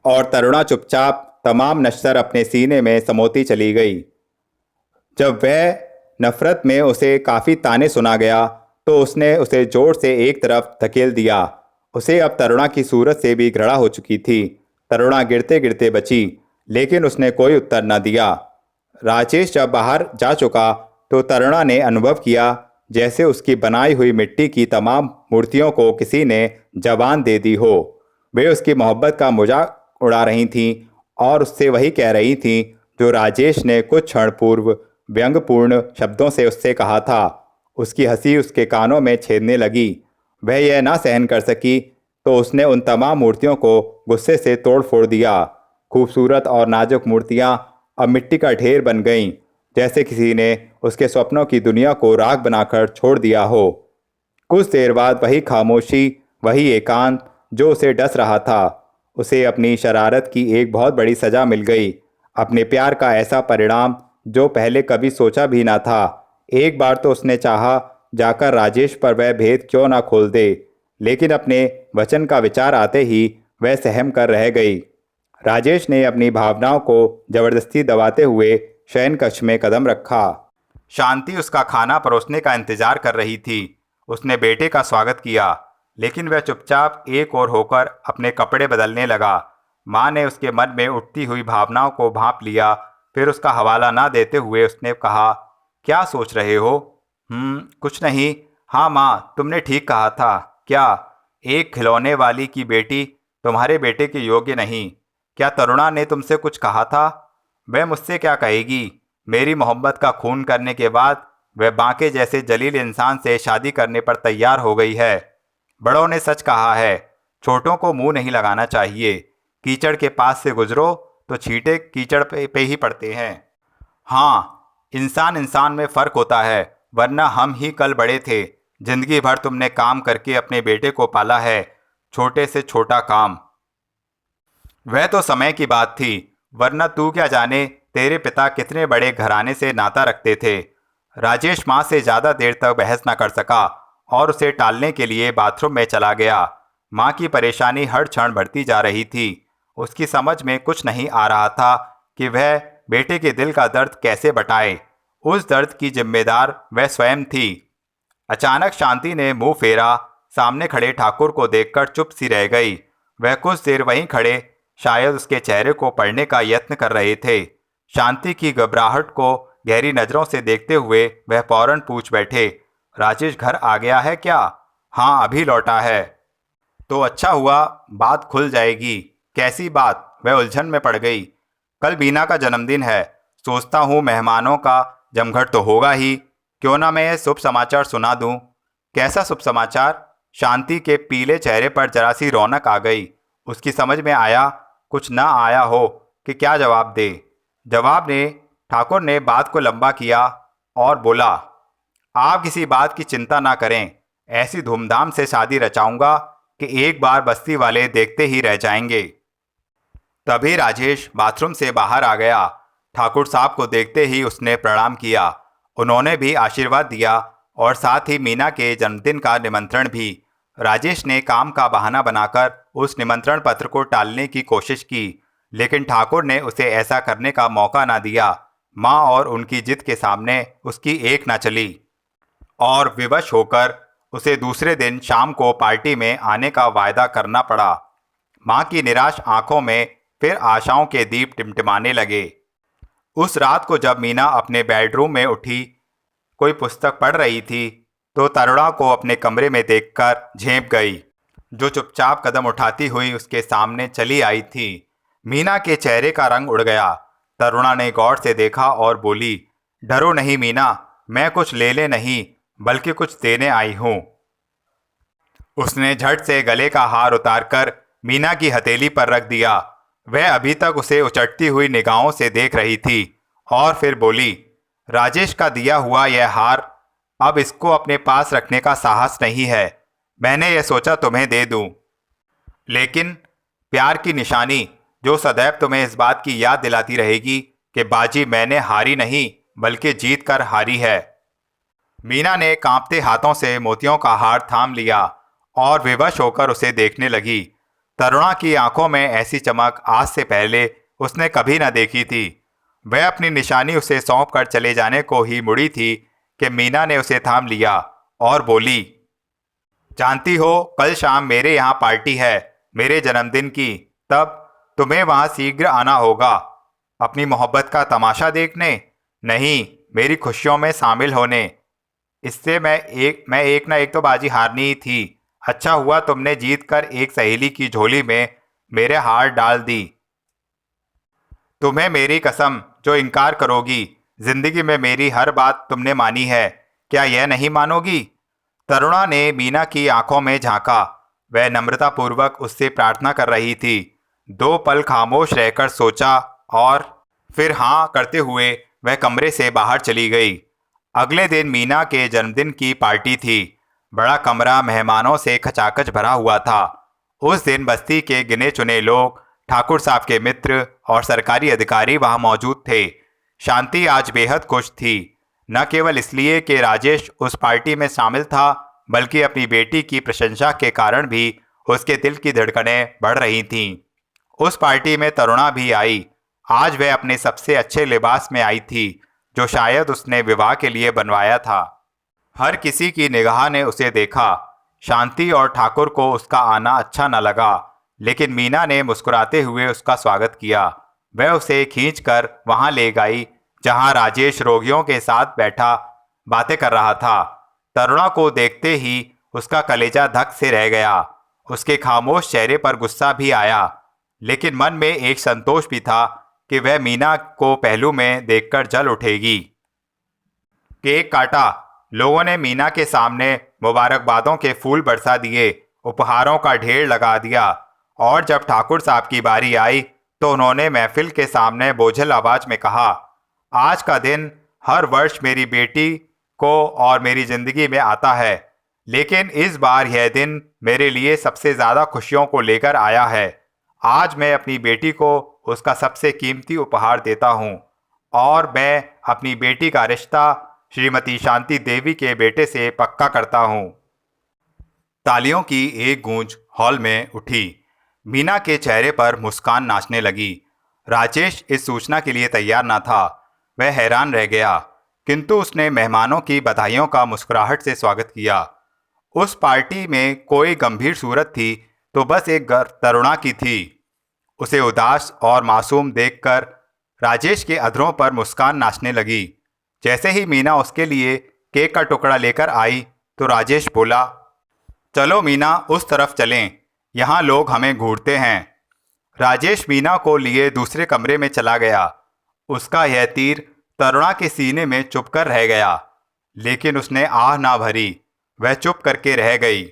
और तरुणा चुपचाप तमाम नश्तर अपने सीने में समोती चली गई। जब वह नफरत में उसे काफ़ी ताने सुना गया तो उसने उसे जोर से एक तरफ धकेल दिया। उसे अब तरुणा की सूरत से भी घृणा हो चुकी थी। तरुणा गिरते गिरते बची, लेकिन उसने कोई उत्तर न दिया। राजेश जब बाहर जा चुका तो तरुणा ने अनुभव किया जैसे उसकी बनाई हुई मिट्टी की तमाम मूर्तियों को किसी ने जबान दे दी हो। वे उसकी मोहब्बत का मजाक उड़ा रही थीं और उससे वही कह रही थीं जो राजेश ने कुछ क्षण पूर्व व्यंग्यपूर्ण शब्दों से उससे कहा था। उसकी हंसी उसके कानों में छेदने लगी। वह यह ना सहन कर सकी तो उसने उन तमाम मूर्तियों को गुस्से से तोड़ फोड़ दिया। खूबसूरत और नाजुक मूर्तियां अब मिट्टी का ढेर बन गईं, जैसे किसी ने उसके स्वप्नों की दुनिया को राख बनाकर छोड़ दिया हो। कुछ देर बाद वही खामोशी, वही एकांत जो उसे डस रहा था। उसे अपनी शरारत की एक बहुत बड़ी सजा मिल गई। अपने प्यार का ऐसा परिणाम जो पहले कभी सोचा भी ना था। एक बार तो उसने चाहा जाकर राजेश पर वह भेद क्यों ना खोल दे, लेकिन अपने वचन का विचार आते ही वह सहम कर रह गई। राजेश ने अपनी भावनाओं को जबरदस्ती दबाते हुए शयन कक्ष में कदम रखा। शांति उसका खाना परोसने का इंतजार कर रही थी। उसने बेटे का स्वागत किया, लेकिन वह चुपचाप एक ओर होकर अपने कपड़े बदलने लगा। माँ ने उसके मन में उठती हुई भावनाओं को भांप लिया। फिर उसका हवाला ना देते हुए उसने कहा, क्या सोच रहे हो? कुछ नहीं। हाँ माँ, तुमने ठीक कहा था। क्या एक खिलौने वाली की बेटी तुम्हारे बेटे के योग्य नहीं? क्या तरुणा ने तुमसे कुछ कहा था? वह मुझसे क्या कहेगी? मेरी मोहब्बत का खून करने के बाद वह बांके जैसे जलील इंसान से शादी करने पर तैयार हो गई है। बड़ों ने सच कहा है, छोटों को मुंह नहीं लगाना चाहिए। कीचड़ के पास से गुजरो तो छींटे कीचड़ पे ही पड़ते हैं। हाँ, इंसान इंसान में फ़र्क होता है, वरना हम ही कल बड़े थे। जिंदगी भर तुमने काम करके अपने बेटे को पाला है, छोटे से छोटा काम। वह तो समय की बात थी, वरना तू क्या जाने तेरे पिता कितने बड़े घराने से नाता रखते थे। राजेश माँ से ज़्यादा देर तक बहस न कर सका और उसे टालने के लिए बाथरूम में चला गया। माँ की परेशानी हर क्षण बढ़ती जा रही थी। उसकी समझ में कुछ नहीं आ रहा था कि वह बेटे के दिल का दर्द कैसे बटाए। उस दर्द की जिम्मेदार वह स्वयं थी। अचानक शांति ने मुंह फेरा। सामने खड़े ठाकुर को देखकर चुप सी रह गई। वह कुछ देर वहीं खड़े शायद उसके चेहरे को पढ़ने का यत्न कर रहे थे। शांति की घबराहट को गहरी नज़रों से देखते हुए वह फौरन पूछ बैठे, राजेश घर आ गया है क्या? हाँ, अभी लौटा है। तो अच्छा हुआ, बात खुल जाएगी। कैसी बात? वह उलझन में पड़ गई। कल बीना का जन्मदिन है। सोचता हूँ मेहमानों का जमघट तो होगा ही। क्यों ना मैं यह शुभ समाचार सुना दूँ? कैसा शुभ समाचार? शांति के पीले चेहरे पर जरा सी रौनक आ गई। उसकी समझ में आया कुछ ना आया हो कि क्या जवाब दे। जवाब ने ठाकुर ने बात को लंबा किया और बोला, आप किसी बात की चिंता ना करें। ऐसी धूमधाम से शादी रचाऊंगा कि एक बार बस्ती वाले देखते ही रह जाएंगे। तभी राजेश बाथरूम से बाहर आ गया। ठाकुर साहब को देखते ही उसने प्रणाम किया। उन्होंने भी आशीर्वाद दिया और साथ ही मीना के जन्मदिन का निमंत्रण भी। राजेश ने काम का बहाना बनाकर उस निमंत्रण पत्र को टालने की कोशिश की, लेकिन ठाकुर ने उसे ऐसा करने का मौका ना दिया। माँ और उनकी जिद के सामने उसकी एक ना चली और विवश होकर उसे दूसरे दिन शाम को पार्टी में आने का वायदा करना पड़ा। माँ की निराश आंखों में फिर आशाओं के दीप टिमटिमाने लगे। उस रात को जब मीना अपने बेडरूम में उठी, कोई पुस्तक पढ़ रही थी, तो तरुणा को अपने कमरे में देखकर झेंप गई, जो चुपचाप कदम उठाती हुई उसके सामने चली आई थी। मीना के चेहरे का रंग उड़ गया। तरुणा ने गौर से देखा और बोली, डरो नहीं मीना, मैं कुछ ले नहीं बल्कि कुछ देने आई हूँ। उसने झट से गले का हार उतारकर मीना की हथेली पर रख दिया। वह अभी तक उसे उचटती हुई निगाहों से देख रही थी। और फिर बोली, राजेश का दिया हुआ यह हार अब इसको अपने पास रखने का साहस नहीं है। मैंने यह सोचा तुम्हें दे दूं, लेकिन प्यार की निशानी जो सदैव तुम्हें इस बात की याद दिलाती रहेगी कि बाजी मैंने हारी नहीं बल्कि जीत कर हारी है। मीना ने कांपते हाथों से मोतियों का हार थाम लिया और विवश होकर उसे देखने लगी। तरुणा की आंखों में ऐसी चमक आज से पहले उसने कभी न देखी थी। वह अपनी निशानी उसे सौंप कर चले जाने को ही मुड़ी थी कि मीना ने उसे थाम लिया और बोली, जानती हो कल शाम मेरे यहाँ पार्टी है, मेरे जन्मदिन की। तब तुम्हें वहाँ शीघ्र आना होगा। अपनी मोहब्बत का तमाशा देखने नहीं, मेरी खुशियों में शामिल होने। इससे मैं एक ना एक तो बाजी हारनी ही थी। अच्छा हुआ तुमने जीत कर एक सहेली की झोली में मेरे हार डाल दी। तुम्हें मेरी कसम, जो इनकार करोगी, जिंदगी में मेरी हर बात तुमने मानी है, क्या यह नहीं मानोगी? तरुणा ने मीना की आंखों में झांका। वह नम्रतापूर्वक उससे प्रार्थना कर रही थी। 2 पल खामोश रहकर सोचा और फिर हाँ करते हुए वह कमरे से बाहर चली गई। अगले दिन मीना के जन्मदिन की पार्टी थी। बड़ा कमरा मेहमानों से खचाखच भरा हुआ था। उस दिन बस्ती के गिने चुने लोग, ठाकुर साहब के मित्र और सरकारी अधिकारी वहां मौजूद थे। शांति आज बेहद खुश थी, न केवल इसलिए कि राजेश उस पार्टी में शामिल था, बल्कि अपनी बेटी की प्रशंसा के कारण भी उसके दिल की धड़कनें बढ़ रही थीं। उस पार्टी में तरुणा भी आई। आज वह अपने सबसे अच्छे लिबास में आई थी, जो शायद उसने विवाह के लिए बनवाया था। हर किसी की निगाह ने उसे देखा। शांति और ठाकुर को उसका आना अच्छा न लगा, लेकिन मीना ने मुस्कुराते हुए उसका स्वागत किया। वह उसे खींचकर वहां ले गई जहां राजेश रोगियों के साथ बैठा बातें कर रहा था। तरुणा को देखते ही उसका कलेजा धक से रह गया। उसके खामोश चेहरे पर गुस्सा भी आया, लेकिन मन में एक संतोष भी था कि वह मीना को पहलू में देखकर जल उठेगी। केक काटा। लोगों ने मीना के सामने मुबारकबादों के फूल बरसा दिए, उपहारों का ढेर लगा दिया, और जब ठाकुर साहब की बारी आई तो उन्होंने महफिल के सामने बोझल आवाज में कहा, आज का दिन हर वर्ष मेरी बेटी को और मेरी जिंदगी में आता है, लेकिन इस बार यह दिन मेरे लिए सबसे ज़्यादा खुशियों को लेकर आया है। आज मैं अपनी बेटी को उसका सबसे कीमती उपहार देता हूँ, और मैं अपनी बेटी का रिश्ता श्रीमती शांति देवी के बेटे से पक्का करता हूँ। तालियों की एक गूंज हॉल में उठी। मीना के चेहरे पर मुस्कान नाचने लगी। राजेश इस सूचना के लिए तैयार न था। वह हैरान रह गया, किंतु उसने मेहमानों की बधाइयों का मुस्कुराहट से स्वागत किया। उस पार्टी में कोई गंभीर सूरत थी तो बस एक तरुणा की थी। उसे उदास और मासूम देखकर राजेश के अधरों पर मुस्कान नाचने लगी। जैसे ही मीना उसके लिए केक का टुकड़ा लेकर आई तो राजेश बोला, चलो मीना उस तरफ चलें, यहाँ लोग हमें घूरते हैं। राजेश मीना को लिए दूसरे कमरे में चला गया। उसका यह तीर तरुणा के सीने में चुभकर रह गया, लेकिन उसने आह ना भरी। वह चुप करके रह गई।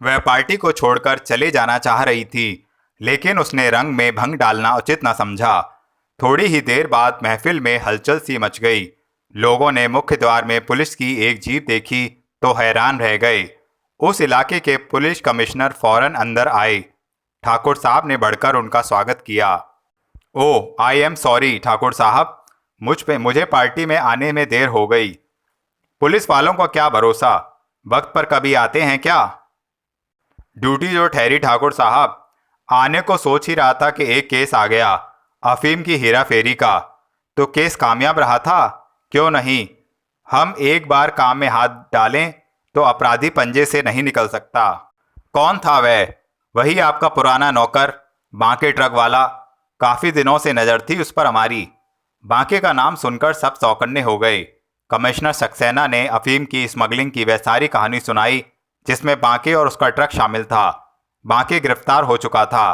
वह पार्टी को छोड़कर चले जाना चाह रही थी, लेकिन उसने रंग में भंग डालना उचित न समझा। थोड़ी ही देर बाद महफिल में हलचल सी मच गई। लोगों ने मुख्य द्वार में पुलिस की एक जीप देखी तो हैरान रह गए। उस इलाके के पुलिस कमिश्नर फौरन अंदर आए। ठाकुर साहब ने बढ़कर उनका स्वागत किया। ओह, आई एम सॉरी ठाकुर साहब, मुझे पार्टी में आने में देर हो गई। पुलिस वालों का क्या भरोसा, वक्त पर कभी आते हैं क्या? ड्यूटी जो ठहरी ठाकुर साहब, आने को सोच ही रहा था कि एक केस आ गया, अफीम की हेरा फेरी का। तो केस कामयाब रहा था? क्यों नहीं, हम एक बार काम में हाथ डालें तो अपराधी पंजे से नहीं निकल सकता। कौन था वह? वही आपका पुराना नौकर, बांके ट्रक वाला। काफ़ी दिनों से नज़र थी उस पर हमारी। बांके का नाम सुनकर सब चौकन्ने हो गए। कमिश्नर सक्सेना ने अफीम की स्मगलिंग की वह सारी कहानी सुनाई जिसमें बांके और उसका ट्रक शामिल था। बांके गिरफ्तार हो चुका था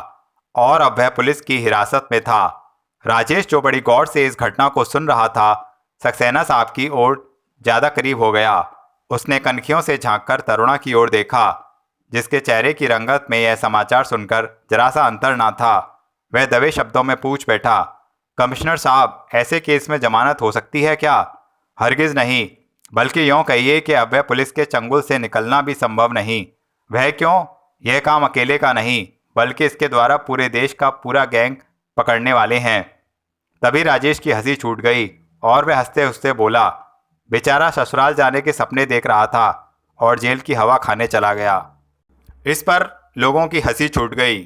और अब वह पुलिस की हिरासत में था। राजेश, जो बड़ी गौर से इस घटना को सुन रहा था, सक्सेना साहब की ओर ज़्यादा करीब हो गया। उसने कनखियों से झांककर तरुणा की ओर देखा, जिसके चेहरे की रंगत में यह समाचार सुनकर जरा सा अंतर ना था। वह दबे शब्दों में पूछ बैठा, कमिश्नर साहब, ऐसे केस में जमानत हो सकती है क्या? हरगिज़ नहीं, बल्कि यूँ कहिए कि अब वह पुलिस के चंगुल से निकलना भी संभव नहीं। वह क्यों? यह काम अकेले का नहीं, बल्कि इसके द्वारा पूरे देश का पूरा गैंग पकड़ने वाले हैं। तभी राजेश की हंसी छूट गई और वह हंसते हंसते बोला, बेचारा ससुराल जाने के सपने देख रहा था और जेल की हवा खाने चला गया। इस पर लोगों की हंसी छूट गई।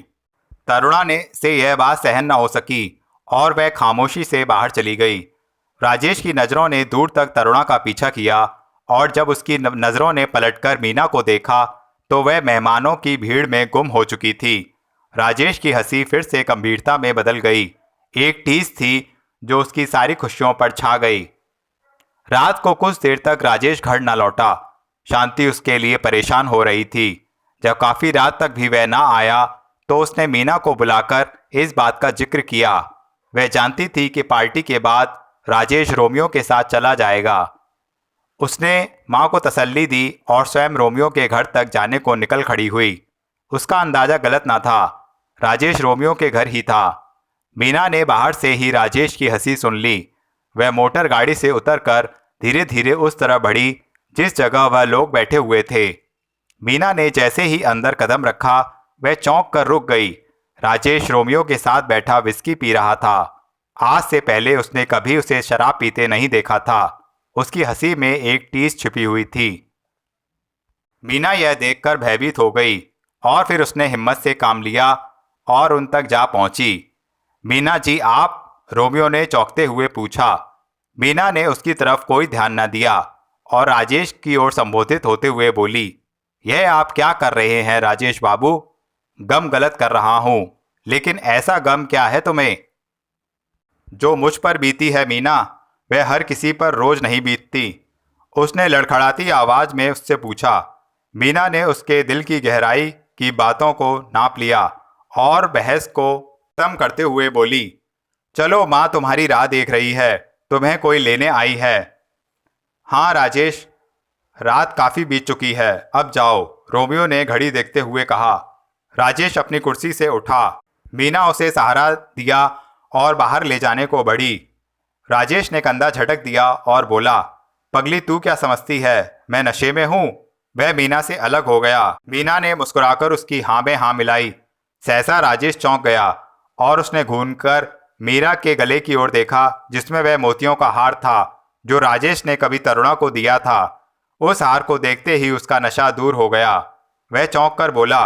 तरुणा ने से यह बात सहन न हो सकी और वह खामोशी से बाहर चली गई। राजेश की नज़रों ने दूर तक तरुणा का पीछा किया और जब उसकी नज़रों ने पलटकर मीना को देखा तो वह मेहमानों की भीड़ में गुम हो चुकी थी। राजेश की हंसी फिर से गंभीरता में बदल गई। एक टीस थी जो उसकी सारी खुशियों पर छा गई। रात को कुछ देर तक राजेश घर न लौटा। शांति उसके लिए परेशान हो रही थी। जब काफ़ी रात तक भी वह ना आया तो उसने मीना को बुलाकर इस बात का जिक्र किया। वह जानती थी कि पार्टी के बाद राजेश रोमियो के साथ चला जाएगा। उसने माँ को तसल्ली दी और स्वयं रोमियो के घर तक जाने को निकल खड़ी हुई। उसका अंदाज़ा गलत ना था, राजेश रोमियो के घर ही था। मीना ने बाहर से ही राजेश की हंसी सुन ली। वह मोटर गाड़ी से उतरकर धीरे धीरे उस तरफ बढ़ी जिस जगह वह लोग बैठे हुए थे। मीना ने जैसे ही अंदर कदम रखा वह चौंक कर रुक गई। राजेश रोमियो के साथ बैठा विस्की पी रहा था। आज से पहले उसने कभी उसे शराब पीते नहीं देखा था। उसकी हंसी में एक टीस छिपी हुई थी। मीना यह देखकर भयभीत हो गई और फिर उसने हिम्मत से काम लिया और उन तक जा पहुंची। मीना जी आप? रोमियो ने चौंकते हुए पूछा। मीना ने उसकी तरफ कोई ध्यान न दिया और राजेश की ओर संबोधित होते हुए बोली, यह आप क्या कर रहे हैं राजेश बाबू? गम गलत कर रहा हूं, लेकिन ऐसा गम क्या है तुम्हें? जो मुझ पर बीती है मीना, वह हर किसी पर रोज नहीं बीतती। उसने लड़खड़ाती आवाज में उससे पूछा। मीना ने उसके दिल की गहराई की बातों को नाप लिया और बहस को खत्म करते हुए बोली, चलो माँ तुम्हारी राह देख रही है, तुम्हें कोई लेने आई है। हाँ राजेश, रात काफ़ी बीत चुकी है, अब जाओ, रोमियो ने घड़ी देखते हुए कहा। राजेश अपनी कुर्सी से उठा। मीना उसे सहारा दिया और बाहर ले जाने को बढ़ी। राजेश ने कंधा झटक दिया और बोला, पगली तू क्या समझती है, मैं नशे में हूँ? वह मीना से अलग हो गया। मीना ने मुस्कुराकर उसकी हाँ में हाँ मिलाई। सहसा राजेश चौंक गया और उसने घूमकर मीरा के गले की ओर देखा जिसमें वह मोतियों का हार था जो राजेश ने कभी तरुणा को दिया था। उस हार को देखते ही उसका नशा दूर हो गया। वह चौंक कर बोला,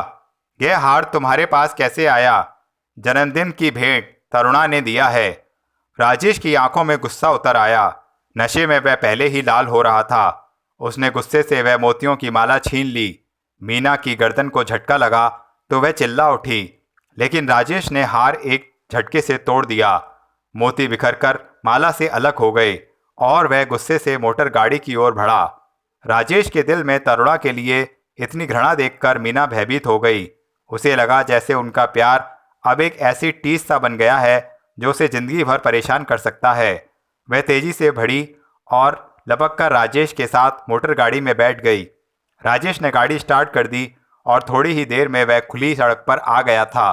यह हार तुम्हारे पास कैसे आया? जन्मदिन की भेंट तरुणा ने दिया है। राजेश की आंखों में गुस्सा उतर आया। नशे में वह पहले ही लाल हो रहा था। उसने गुस्से से वह मोतियों की माला छीन ली। मीना की गर्दन को झटका लगा तो वह चिल्ला उठी, लेकिन राजेश ने हार एक झटके से तोड़ दिया। मोती बिखरकर माला से अलग हो गए और वह गुस्से से मोटर गाड़ी की ओर बढ़ा। राजेश के दिल में तरुणा के लिए इतनी घृणा देखकर मीना भयभीत हो गई। उसे लगा जैसे उनका प्यार अब एक ऐसी टीस सा बन गया है जो उसे जिंदगी भर परेशान कर सकता है। वह तेजी से बढ़ी और लपक कर राजेश के साथ मोटर गाड़ी में बैठ गई। राजेश ने गाड़ी स्टार्ट कर दी और थोड़ी ही देर में वह खुली सड़क पर आ गया था।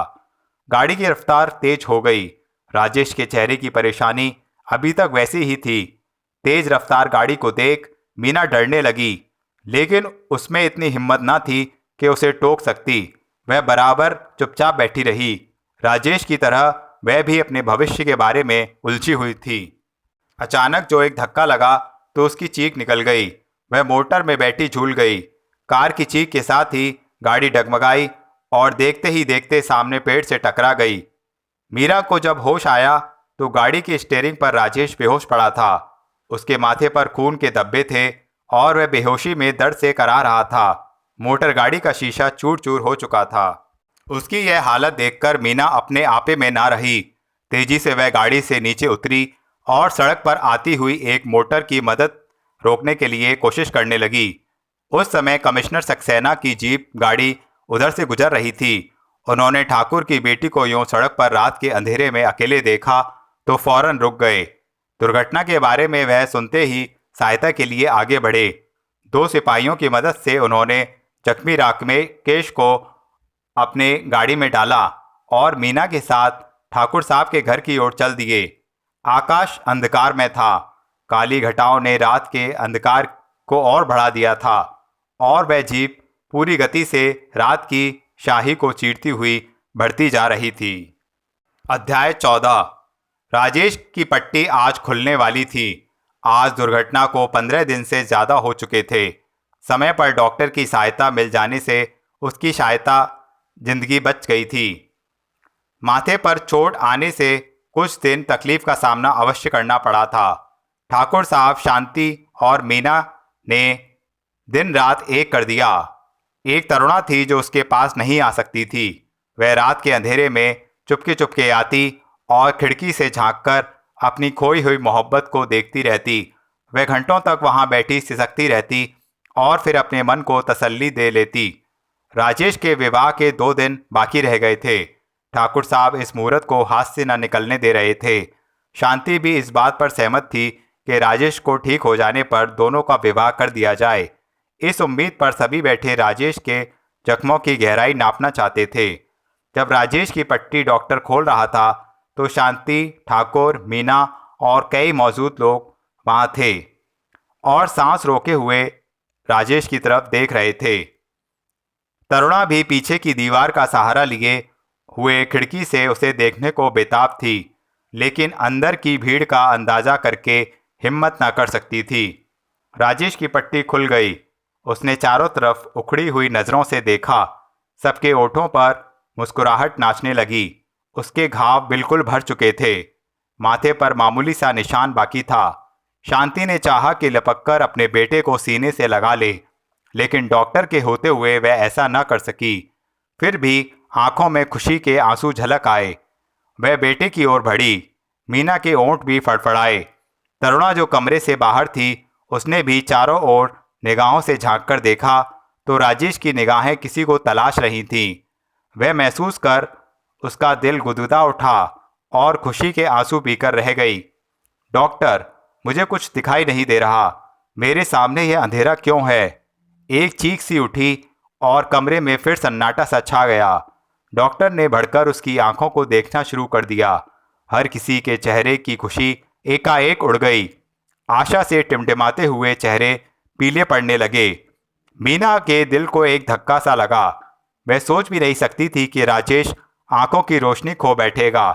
गाड़ी की रफ्तार तेज हो गई। राजेश के चेहरे की परेशानी अभी तक वैसी ही थी। तेज रफ्तार गाड़ी को देख मीना डरने लगी, लेकिन उसमें इतनी हिम्मत न थी कि उसे टोक सकती। वह बराबर चुपचाप बैठी रही। राजेश की तरह वह भी अपने भविष्य के बारे में उलझी हुई थी। अचानक जो एक धक्का लगा तो उसकी चीख निकल गई। वह मोटर में बैठी झूल गई। कार की चीख के साथ ही गाड़ी डगमगाई और देखते ही देखते सामने पेड़ से टकरा गई। मीरा को जब होश आया तो गाड़ी की स्टीयरिंग पर राजेश बेहोश पड़ा था। उसके माथे पर खून के धब्बे थे और वह बेहोशी में दर्द से करा रहा था। मोटर गाड़ी का शीशा चूर चूर हो चुका था। उसकी यह हालत देखकर मीना अपने आपे में ना रही। तेजी से वह गाड़ी से नीचे उतरी और सड़क पर आती हुई एक मोटर की मदद रोकने के लिए कोशिश करने लगी। उस समय कमिश्नर सक्सेना की जीप गाड़ी उधर से गुजर रही थी। उन्होंने ठाकुर की बेटी को यूं सड़क पर रात के अंधेरे में अकेले देखा तो फौरन रुक गए। दुर्घटना के बारे में वह सुनते ही सहायता के लिए आगे बढ़े। 2 सिपाहियों की मदद से उन्होंने जख्मी राकेश को अपने गाड़ी में डाला और मीना के साथ ठाकुर साहब के घर की ओर चल दिए। आकाश अंधकार में था। काली घटाओं ने रात के अंधकार को और बढ़ा दिया था और वह जीप पूरी गति से रात की शाही को चीरती हुई बढ़ती जा रही थी। अध्याय 14। राजेश की पट्टी आज खुलने वाली थी। आज दुर्घटना को 15 दिन से ज़्यादा हो चुके थे। समय पर डॉक्टर की सहायता मिल जाने से उसकी जिंदगी बच गई थी। माथे पर चोट आने से कुछ दिन तकलीफ का सामना अवश्य करना पड़ा था। ठाकुर साहब, शांति और मीना ने दिन रात एक कर दिया। एक तरुणा थी जो उसके पास नहीं आ सकती थी। वह रात के अंधेरे में चुपके चुपके आती और खिड़की से झांककर अपनी खोई हुई मोहब्बत को देखती रहती। वह घंटों तक वहां बैठी सिसकती रहती और फिर अपने मन को तसल्ली दे लेती। राजेश के विवाह के 2 दिन बाकी रह गए थे। ठाकुर साहब इस मुहूर्त को हाथ से न निकलने दे रहे थे। शांति भी इस बात पर सहमत थी कि राजेश को ठीक हो जाने पर दोनों का विवाह कर दिया जाए। इस उम्मीद पर सभी बैठे राजेश के जख्मों की गहराई नापना चाहते थे। जब राजेश की पट्टी डॉक्टर खोल रहा था तो शांति, ठाकुर, मीना और कई मौजूद लोग वहां थे और सांस रोके हुए राजेश की तरफ देख रहे थे। तरुणा भी पीछे की दीवार का सहारा लिए हुए खिड़की से उसे देखने को बेताब थी, लेकिन अंदर की भीड़ का अंदाजा करके हिम्मत न कर सकती थी। राजेश की पट्टी खुल गई। उसने चारों तरफ उखड़ी हुई नज़रों से देखा। सबके ओठों पर मुस्कुराहट नाचने लगी। उसके घाव बिल्कुल भर चुके थे। माथे पर मामूली सा निशान बाकी था। शांति ने चाहा कि लपककर अपने बेटे को सीने से लगा ले, लेकिन डॉक्टर के होते हुए वह ऐसा न कर सकी। फिर भी आंखों में खुशी के आंसू झलक आए। वह बेटे की ओर बढ़ी। मीना के ओंठ भी फड़फड़ाए। तरुणा जो कमरे से बाहर थी, उसने भी चारों ओर निगाहों से झांककर देखा तो राजेश की निगाहें किसी को तलाश रही थीं। वह महसूस कर उसका दिल गुदगुदा उठा और खुशी के आंसू पीकर रह गई। डॉक्टर, मुझे कुछ दिखाई नहीं दे रहा। मेरे सामने यह अंधेरा क्यों है? एक चीख सी उठी और कमरे में फिर सन्नाटा सा छा गया। डॉक्टर ने बढ़कर उसकी आंखों को देखना शुरू कर दिया। हर किसी के चेहरे की खुशी एकाएक उड़ गई। आशा से टिमटिमाते हुए चेहरे पीले पड़ने लगे। मीना के दिल को एक धक्का सा लगा। वह सोच भी नहीं सकती थी कि राजेश आंखों की रोशनी खो बैठेगा।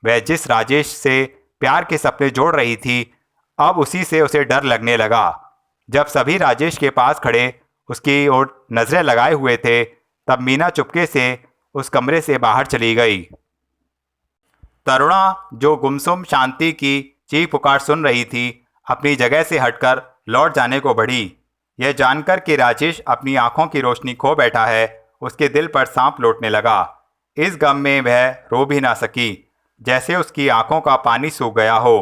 वह जिस राजेश से प्यार के सपने जोड़ रही थी, अब उसी से उसे डर लगने लगा। जब सभी राजेश के पास खड़े उसकी ओर नजरें लगाए हुए थे, तब मीना चुपके से उस कमरे से बाहर चली गई। तरुणा, जो गुमसुम शांति की चीख पुकार सुन रही थी, अपनी जगह से हटकर लौट जाने को बढ़ी। यह जानकर कि राजेश अपनी आंखों की रोशनी खो बैठा है, उसके दिल पर सांप लौटने लगा। इस गम में वह रो भी ना सकी, जैसे उसकी आंखों का पानी सूख गया हो।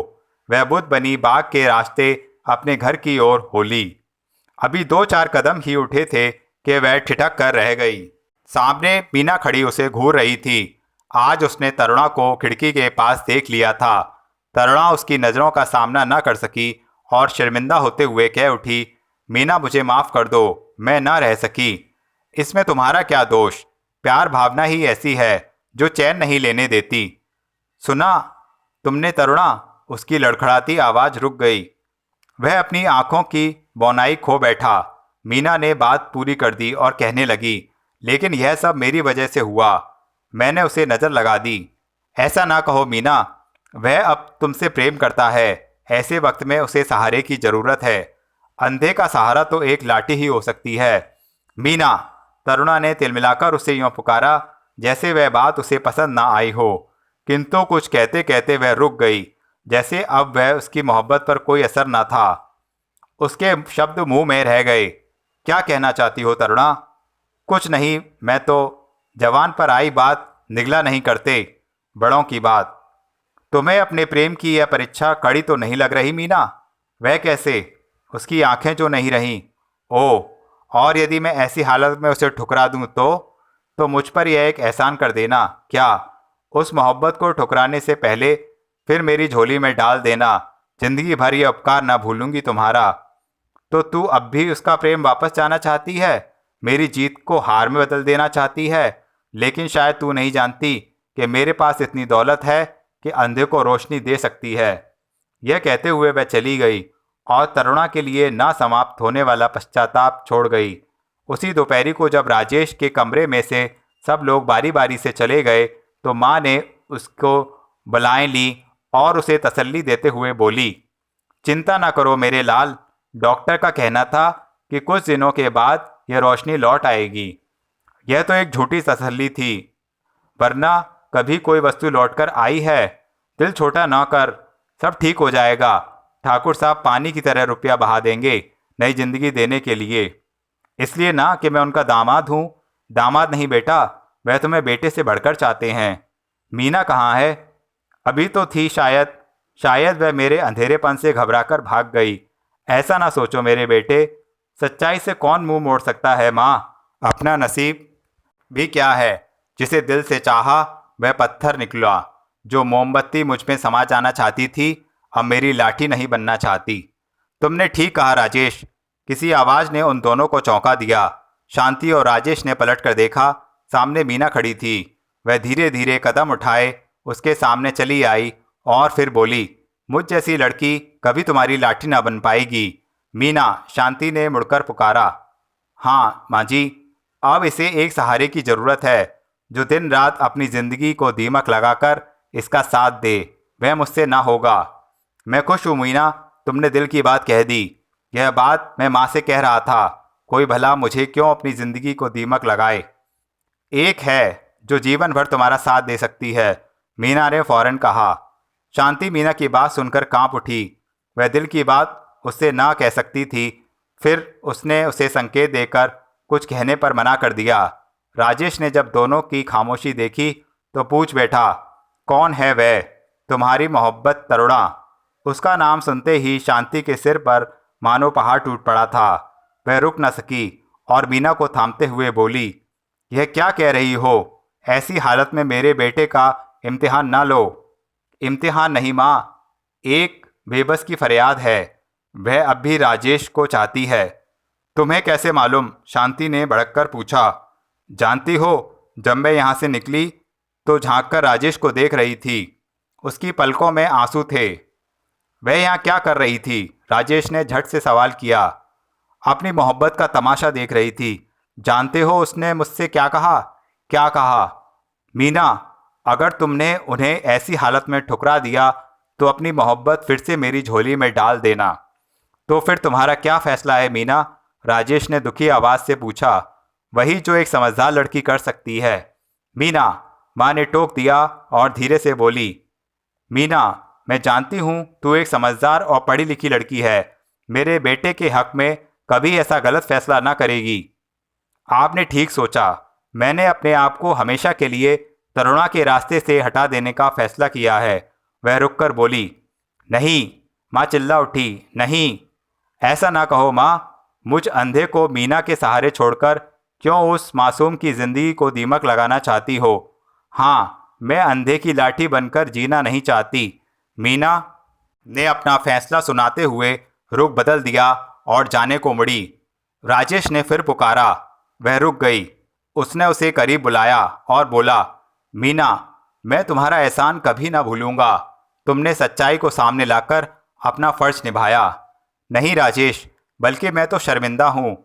वह बुद्ध बनी बाग के रास्ते अपने घर की ओर होली। अभी 2-4 कदम ही उठे थे कि वह ठिठक कर रह गई। सामने मीना खड़ी उसे घूर रही थी। आज उसने तरुणा को खिड़की के पास देख लिया था। तरुणा उसकी नज़रों का सामना न कर सकी और शर्मिंदा होते हुए कह उठी, मीना, मुझे माफ़ कर दो, मैं न रह सकी। इसमें तुम्हारा क्या दोष? प्यार भावना ही ऐसी है जो चैन नहीं लेने देती। सुना तुमने तरुणा? उसकी लड़खड़ाती आवाज़ रुक गई। वह अपनी आंखों की बौनाई खो बैठा। मीना ने बात पूरी कर दी और कहने लगी, लेकिन यह सब मेरी वजह से हुआ। मैंने उसे नज़र लगा दी। ऐसा ना कहो मीना, वह अब तुमसे प्रेम करता है। ऐसे वक्त में उसे सहारे की ज़रूरत है। अंधे का सहारा तो एक लाठी ही हो सकती है। मीना, तरुणा ने तिलमिलाकर उसे यूँ पुकारा जैसे वह बात उसे पसंद ना आई हो, किंतु कुछ कहते कहते वह रुक गई, जैसे अब वह उसकी मोहब्बत पर कोई असर ना था। उसके शब्द मुंह में रह गए। क्या कहना चाहती हो तरुणा? कुछ नहीं, मैं तो जवान पर आई बात निगला नहीं करते, बड़ों की बात। तुम्हें अपने प्रेम की यह परीक्षा कड़ी तो नहीं लग रही मीना? वह कैसे? उसकी आंखें जो नहीं रहीं। ओह, और यदि मैं ऐसी हालत में उसे ठुकरा दूं तो मुझ पर यह एक एहसान कर देना। क्या? उस मोहब्बत को ठुकराने से पहले फिर मेरी झोली में डाल देना। जिंदगी भर यह उपकार ना भूलूंगी तुम्हारा। तो तू अब भी उसका प्रेम वापस जाना चाहती है? मेरी जीत को हार में बदल देना चाहती है? लेकिन शायद तू नहीं जानती कि मेरे पास इतनी दौलत है कि अंधे को रोशनी दे सकती है। यह कहते हुए वह चली गई और तरुणा के लिए ना समाप्त होने वाला पश्चाताप छोड़ गई। उसी दोपहरी को जब राजेश के कमरे में से सब लोग बारी बारी से चले गए तो माँ ने उसको बुलाएं ली और उसे तसल्ली देते हुए बोली, चिंता ना करो मेरे लाल, डॉक्टर का कहना था कि कुछ दिनों के बाद यह रोशनी लौट आएगी। यह तो एक झूठी तसल्ली थी, वरना कभी कोई वस्तु लौटकर आई है। दिल छोटा ना कर, सब ठीक हो जाएगा। ठाकुर साहब पानी की तरह रुपया बहा देंगे नई जिंदगी देने के लिए। इसलिए ना कि मैं उनका दामाद हूँ। दामाद नहीं बेटा, वह तुम्हें बेटे से बढ़कर चाहते हैं। मीना कहाँ है? अभी तो थी, शायद वह मेरे अंधेरेपन से घबराकर भाग गई। ऐसा ना सोचो मेरे बेटे, सच्चाई से कौन मुंह मोड़ सकता है माँ। अपना नसीब भी क्या है, जिसे दिल से चाहा वह पत्थर निकला। जो मोमबत्ती मुझ में समा जाना चाहती थी, अब मेरी लाठी नहीं बनना चाहती। तुमने ठीक कहा राजेश। किसी आवाज़ ने उन दोनों को चौंका दिया। शांति और राजेश ने पलटकर देखा, सामने मीना खड़ी थी। वह धीरे धीरे कदम उठाए उसके सामने चली आई और फिर बोली, मुझ जैसी लड़की कभी तुम्हारी लाठी ना बन पाएगी। मीना, शांति ने मुड़कर पुकारा। हाँ माँ जी, अब इसे एक सहारे की ज़रूरत है जो दिन रात अपनी ज़िंदगी को दीमक लगाकर इसका साथ दे। वह मुझसे ना होगा। मैं खुश हूँ मीना, तुमने दिल की बात कह दी। यह बात मैं माँ से कह रहा था, कोई भला मुझे क्यों अपनी ज़िंदगी को दीमक लगाए। एक है जो जीवन भर तुम्हारा साथ दे सकती है, मीना ने फौरन कहा। शांति मीना की बात सुनकर कांप उठी। वह दिल की बात उससे ना कह सकती थी। फिर उसने उसे संकेत देकर कुछ कहने पर मना कर दिया। राजेश ने जब दोनों की खामोशी देखी तो पूछ बैठा, कौन है वह? तुम्हारी मोहब्बत तरुणा। उसका नाम सुनते ही शांति के सिर पर मानो पहाड़ टूट पड़ा था। वह रुक न सकी और मीना को थामते हुए बोली, यह क्या कह रही हो? ऐसी हालत में मेरे बेटे का इम्तिहान ना लो। इम्तिहान नहीं माँ, एक बेबस की फरियाद है। वह अब भी राजेश को चाहती है। तुम्हें कैसे मालूम? शांति ने भड़ककर पूछा। जानती हो, जब मैं यहाँ से निकली तो झांककर राजेश को देख रही थी। उसकी पलकों में आंसू थे। वह यहाँ क्या कर रही थी? राजेश ने झट से सवाल किया। अपनी मोहब्बत का तमाशा देख रही थी। जानते हो उसने मुझसे क्या कहा? क्या कहा? मीना, अगर तुमने उन्हें ऐसी हालत में ठुकरा दिया तो अपनी मोहब्बत फिर से मेरी झोली में डाल देना। तो फिर तुम्हारा क्या फैसला है मीना? राजेश ने दुखी आवाज़ से पूछा। वही जो एक समझदार लड़की कर सकती है। मीना, माँ ने टोक दिया और धीरे से बोली, मीना, मैं जानती हूँ तू एक समझदार और पढ़ी लिखी लड़की है। मेरे बेटे के हक में कभी ऐसा गलत फैसला ना करेगी। आपने ठीक सोचा। मैंने अपने आप को हमेशा के लिए तरुणा के रास्ते से हटा देने का फैसला किया है। वह रुककर बोली। नहीं, माँ चिल्ला उठी। नहीं, ऐसा ना कहो माँ। मुझ अंधे को मीना के सहारे छोड़कर क्यों उस मासूम की ज़िंदगी को दीमक लगाना चाहती हो? हाँ, मैं अंधे की लाठी बनकर जीना नहीं चाहती। मीना ने अपना फैसला सुनाते हुए रुख बदल दिया और जाने को मुड़ी। राजेश ने फिर पुकारा। वह रुक गई। उसने उसे करीब बुलाया और बोला, मीना, मैं तुम्हारा एहसान कभी ना भूलूंगा। तुमने सच्चाई को सामने लाकर अपना फ़र्ज निभाया। नहीं राजेश, बल्कि मैं तो शर्मिंदा हूँ।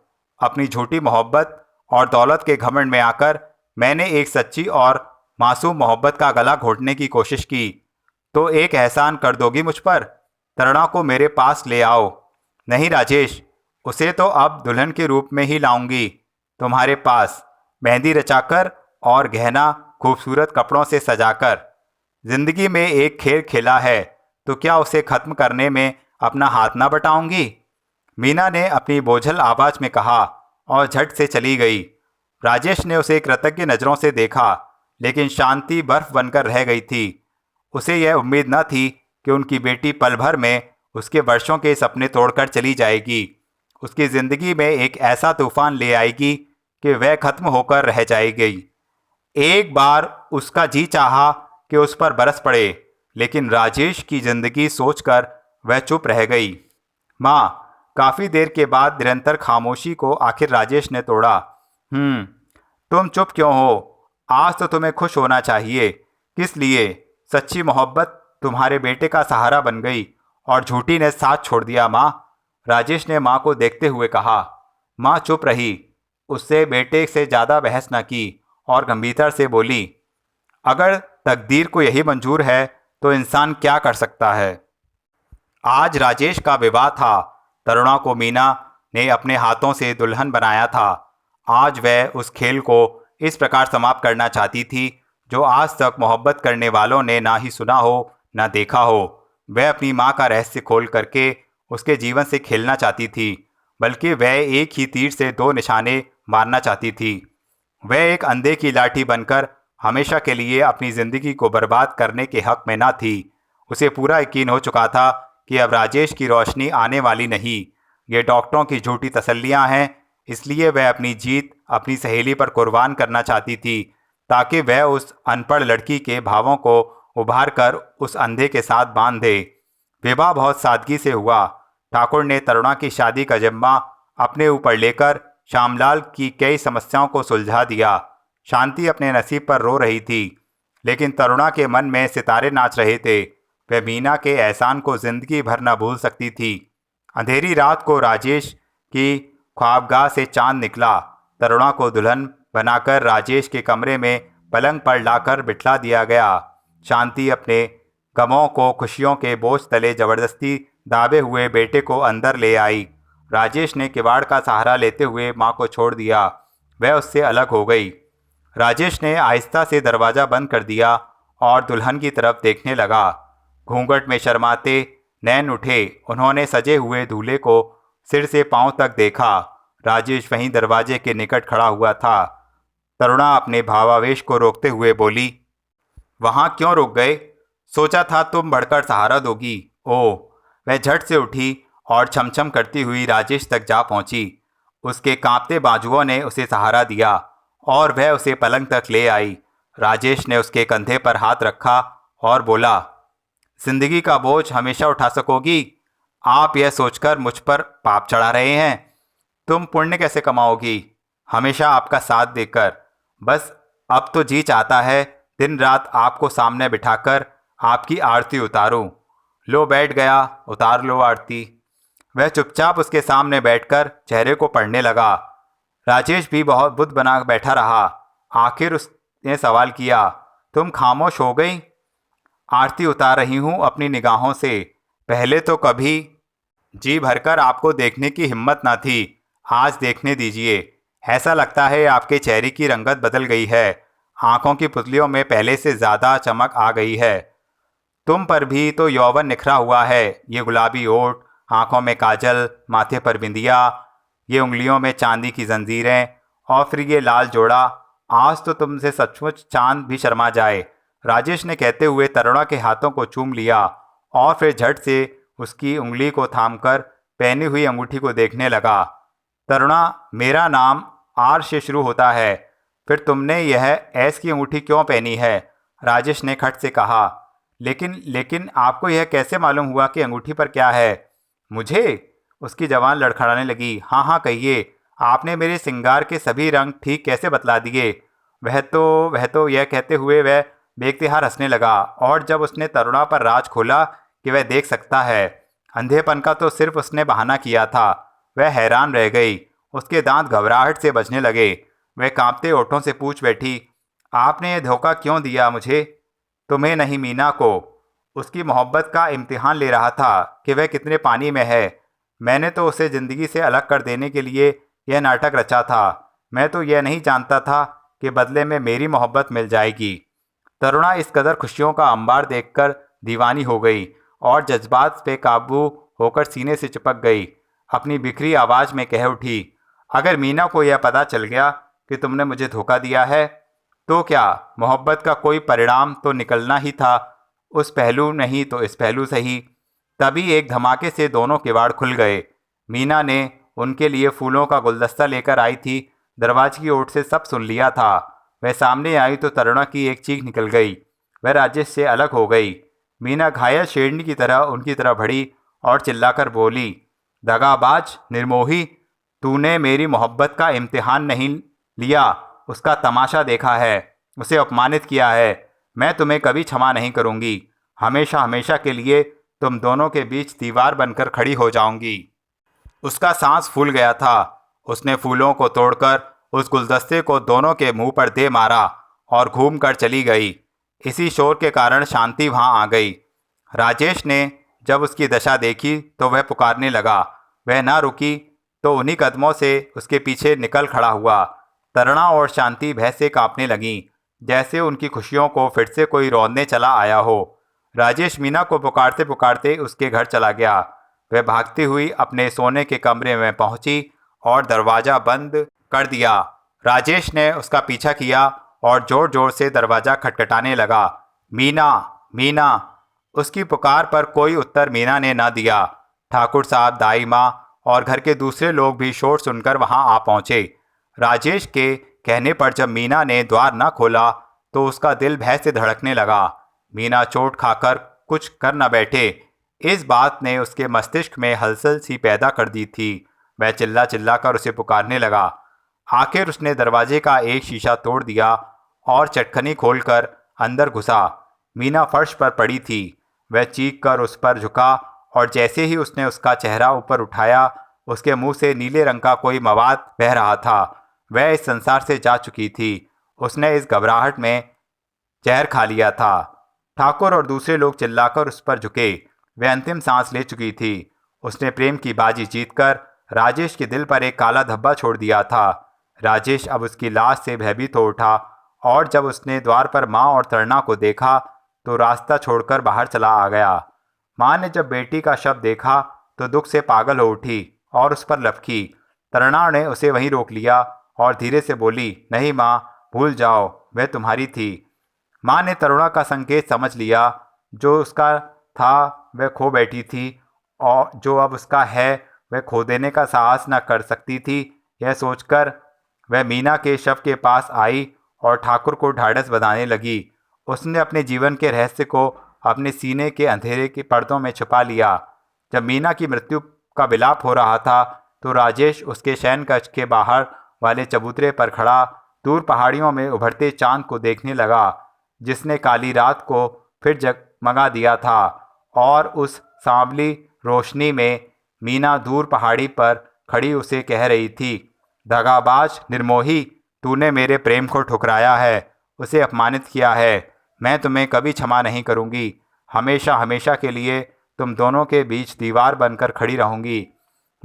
अपनी झूठी मोहब्बत और दौलत के घमंड में आकर मैंने एक सच्ची और मासूम मोहब्बत का गला घोटने की कोशिश की। तो एक एहसान कर दोगी मुझ पर? तरुणा को मेरे पास ले आओ। नहीं राजेश, उसे तो अब दुल्हन के रूप में ही लाऊंगी तुम्हारे पास, मेहंदी रचाकर और गहना खूबसूरत कपड़ों से सजाकर। जिंदगी में एक खेल खेला है तो क्या उसे ख़त्म करने में अपना हाथ ना बटाऊंगी? मीना ने अपनी बोझल आवाज़ में कहा और झट से चली गई। राजेश ने उसे कृतज्ञ नज़रों से देखा, लेकिन शांति बर्फ बनकर रह गई थी। उसे यह उम्मीद न थी कि उनकी बेटी पल भर में उसके वर्षों के सपने तोड़कर चली जाएगी। उसकी ज़िंदगी में एक ऐसा तूफान ले आएगी कि वह ख़त्म होकर रह जाएगी। एक बार उसका जी चाहा कि उस पर बरस पड़े, लेकिन राजेश की ज़िंदगी सोचकर वह चुप रह गई। माँ, काफ़ी देर के बाद निरंतर खामोशी को आखिर राजेश ने तोड़ा। तुम चुप क्यों हो? आज तो तुम्हें खुश होना चाहिए। किस लिए? सच्ची मोहब्बत तुम्हारे बेटे का सहारा बन गई और झूठी ने साथ छोड़ दिया माँ। राजेश ने माँ को देखते हुए कहा। माँ चुप रही, उससे बेटे से ज़्यादा बहस न की और गंभीरता से बोली, अगर तकदीर को यही मंजूर है तो इंसान क्या कर सकता है। आज राजेश का विवाह था। तरुणा को मीना ने अपने हाथों से दुल्हन बनाया था। आज वह उस खेल को इस प्रकार समाप्त करना चाहती थी जो आज तक मोहब्बत करने वालों ने ना ही सुना हो ना देखा हो। वह अपनी माँ का रहस्य खोल करके उसके जीवन से खेलना चाहती थी, बल्कि वह एक ही तीर से दो निशाने मारना चाहती थी। वह एक अंधे की लाठी बनकर हमेशा के लिए अपनी ज़िंदगी को बर्बाद करने के हक में न थी। उसे पूरा यकीन हो चुका था कि अब राजेश की रोशनी आने वाली नहीं। ये डॉक्टरों की झूठी तसल्लियां हैं, इसलिए वह अपनी जीत अपनी सहेली पर कुर्बान करना चाहती थी, ताकि वह उस अनपढ़ लड़की के भावों को उभार कर उस अंधे के साथ बांध दे। विवाह बहुत सादगी से हुआ। ठाकुर ने तरुणा की शादी का जिम्मा अपने ऊपर लेकर श्यामलाल की कई समस्याओं को सुलझा दिया। शांति अपने नसीब पर रो रही थी, लेकिन तरुणा के मन में सितारे नाच रहे थे। वह मीना के एहसान को जिंदगी भर न भूल सकती थी। अंधेरी रात को राजेश की ख्वाबगाह से चांद निकला। तरुणा को दुल्हन बनाकर राजेश के कमरे में पलंग पर लाकर बिठा दिया गया। शांति अपने गमों को खुशियों के बोझ तले जबरदस्ती दाबे हुए बेटे को अंदर ले आई। राजेश ने किवाड़ का सहारा लेते हुए माँ को छोड़ दिया। वह उससे अलग हो गई। राजेश ने आहिस्ता से दरवाज़ा बंद कर दिया और दुल्हन की तरफ देखने लगा। घूंघट में शर्माते नैन उठे। उन्होंने सजे हुए दूल्हे को सिर से पांव तक देखा। राजेश वहीं दरवाजे के निकट खड़ा हुआ था। तरुणा अपने भावावेश को रोकते हुए बोली, वहाँ क्यों रुक गए? सोचा था तुम बढ़कर सहारा दोगी। ओह! वह झट से उठी और छमछम करती हुई राजेश तक जा पहुंची। उसके कांपते बाजुओं ने उसे सहारा दिया और वह उसे पलंग तक ले आई। राजेश ने उसके कंधे पर हाथ रखा और बोला, जिंदगी का बोझ हमेशा उठा सकोगी? आप यह सोचकर मुझ पर पाप चढ़ा रहे हैं। तुम पुण्य कैसे कमाओगी? हमेशा आपका साथ देकर। बस अब तो जी चाहता है दिन रात आपको सामने बिठाकर आपकी आरती उतारूं। लो बैठ गया, उतार लो आरती। वह चुपचाप उसके सामने बैठकर चेहरे को पढ़ने लगा। राजेश भी बहुत बुद्ध बना बैठा रहा। आखिर उसने सवाल किया, तुम खामोश हो गई? आरती उतार रही हूँ अपनी निगाहों से। पहले तो कभी जी भरकर आपको देखने की हिम्मत ना थी, आज देखने दीजिए। ऐसा लगता है आपके चेहरे की रंगत बदल गई है। आंखों की पुतलियों में पहले से ज़्यादा चमक आ गई है। तुम पर भी तो यौवन निखरा हुआ है। ये गुलाबी ओठ, आंखों में काजल, माथे पर बिंदिया, ये उंगलियों में चांदी की जंजीरें और फिर ये लाल जोड़ा। आज तो तुमसे सचमुच चांद भी शर्मा जाए। राजेश ने कहते हुए तरुणा के हाथों को चूम लिया और फिर झट से उसकी उंगली को थामकर पहनी हुई अंगूठी को देखने लगा। तरुणा, मेरा नाम आर से शुरू होता है, फिर तुमने यह एस की अंगूठी क्यों पहनी है? राजेश ने खट से कहा। लेकिन आपको यह कैसे मालूम हुआ कि अंगूठी पर क्या है? मुझे? उसकी जवान लड़खड़ाने लगी। हाँ हाँ कहिए, आपने मेरे श्रृंगार के सभी रंग ठीक कैसे बतला दिए? वह तो यह कहते हुए वह बेख्तियार हंसने लगा। और जब उसने तरुणा पर राज खोला कि वह देख सकता है, अंधेपन का तो सिर्फ उसने बहाना किया था, वह हैरान रह गई। उसके दांत घबराहट से बजने लगे। वह कांपते होठों से पूछ बैठी, आपने ये धोखा क्यों दिया मुझे? तुम्हें नहीं, मीना को। उसकी मोहब्बत का इम्तिहान ले रहा था कि वह कितने पानी में है। मैंने तो उसे ज़िंदगी से अलग कर देने के लिए यह नाटक रचा था। मैं तो यह नहीं जानता था कि बदले में मेरी मोहब्बत मिल जाएगी। तरुणा इस कदर खुशियों का अंबार देखकर दीवानी हो गई और जज्बात पे काबू होकर सीने से चिपक गई। अपनी बिखरी आवाज़ में कह उठी, अगर मीना को यह पता चल गया कि तुमने मुझे धोखा दिया है तो क्या? मोहब्बत का कोई परिणाम तो निकलना ही था, उस पहलू नहीं तो इस पहलू सही। तभी एक धमाके से दोनों किवाड़ खुल गए। मीना ने उनके लिए फूलों का गुलदस्ता लेकर आई थी। दरवाजे की ओर से सब सुन लिया था। वह सामने आई तो तरुणा की एक चीख निकल गई। वह राजेश से अलग हो गई। मीना घायल शेरनी की तरह उनकी तरफ बढ़ी और चिल्लाकर बोली, दगाबाज, निर्मोही, तूने मेरी मोहब्बत का इम्तिहान नहीं लिया, उसका तमाशा देखा है, उसे अपमानित किया है। मैं तुम्हें कभी क्षमा नहीं करूँगी। हमेशा हमेशा के लिए तुम दोनों के बीच दीवार बनकर खड़ी हो जाऊंगी। उसका सांस फूल गया था। उसने फूलों को तोड़कर उस गुलदस्ते को दोनों के मुंह पर दे मारा और घूमकर चली गई। इसी शोर के कारण शांति वहां आ गई। राजेश ने जब उसकी दशा देखी तो वह पुकारने लगा। वह ना रुकी तो उन्हीं कदमों से उसके पीछे निकल खड़ा हुआ। तरुणा और शांति भय से कांपने लगीं, जैसे उनकी खुशियों को फिर से कोई रौंदने चला आया हो। राजेश मीना को पुकारते पुकारते उसके घर चला गया। वह भागती हुई अपने सोने के कमरे में पहुंची और दरवाज़ा बंद कर दिया। राजेश ने उसका पीछा किया और ज़ोर ज़ोर से दरवाज़ा खटखटाने लगा। मीना, मीना। उसकी पुकार पर कोई उत्तर मीना ने न दिया। ठाकुर साहब, दाई माँ और घर के दूसरे लोग भी शोर सुनकर वहां आ पहुंचे। राजेश के कहने पर जब मीना ने द्वार न खोला तो उसका दिल भय से धड़कने लगा। मीना चोट खाकर कुछ कर न बैठे, इस बात ने उसके मस्तिष्क में हलचल सी पैदा कर दी थी। वह चिल्ला चिल्ला कर उसे पुकारने लगा। आखिर उसने दरवाजे का एक शीशा तोड़ दिया और चटखनी खोलकर अंदर घुसा। मीना फर्श पर पड़ी थी। वह चीख कर उस पर झुका और जैसे ही उसने उसका चेहरा ऊपर उठाया, उसके मुंह से नीले रंग का कोई मवाद बह रहा था। वह इस संसार से जा चुकी थी। उसने इस घबराहट में जहर खा लिया था। ठाकुर और दूसरे लोग चिल्लाकर उस पर झुके। वह अंतिम सांस ले चुकी थी। उसने प्रेम की बाजी जीतकर राजेश के दिल पर एक काला धब्बा छोड़ दिया था। राजेश अब उसकी लाश से भयभीत हो उठा और जब उसने द्वार पर माँ और तरुणा को देखा तो रास्ता छोड़कर बाहर चला आ गया। माँ ने जब बेटी का शव देखा तो दुख से पागल हो उठी और उस पर लपकी। तरुणा ने उसे वहीं रोक लिया और धीरे से बोली, नहीं माँ, भूल जाओ, वह तुम्हारी थी। माँ ने तरुणा का संकेत समझ लिया। जो उसका था वह खो बैठी थी और जो अब उसका है वह खो देने का साहस न कर सकती थी। यह सोचकर वह मीना के शव के पास आई और ठाकुर को ढाढ़स बंधाने लगी। उसने अपने जीवन के रहस्य को अपने सीने के अंधेरे के पर्दों में छुपा लिया। जब मीना की मृत्यु का विलाप हो रहा था तो राजेश उसके शयन कक्ष के बाहर वाले चबूतरे पर खड़ा दूर पहाड़ियों में उभरते चांद को देखने लगा, जिसने काली रात को फिर जगमगा दिया था। और उस सांवली रोशनी में मीना दूर पहाड़ी पर खड़ी उसे कह रही थी, दगाबाज निर्मोही, तूने मेरे प्रेम को ठुकराया है, उसे अपमानित किया है। मैं तुम्हें कभी क्षमा नहीं करूंगी। हमेशा हमेशा के लिए तुम दोनों के बीच दीवार बनकर खड़ी रहूंगी।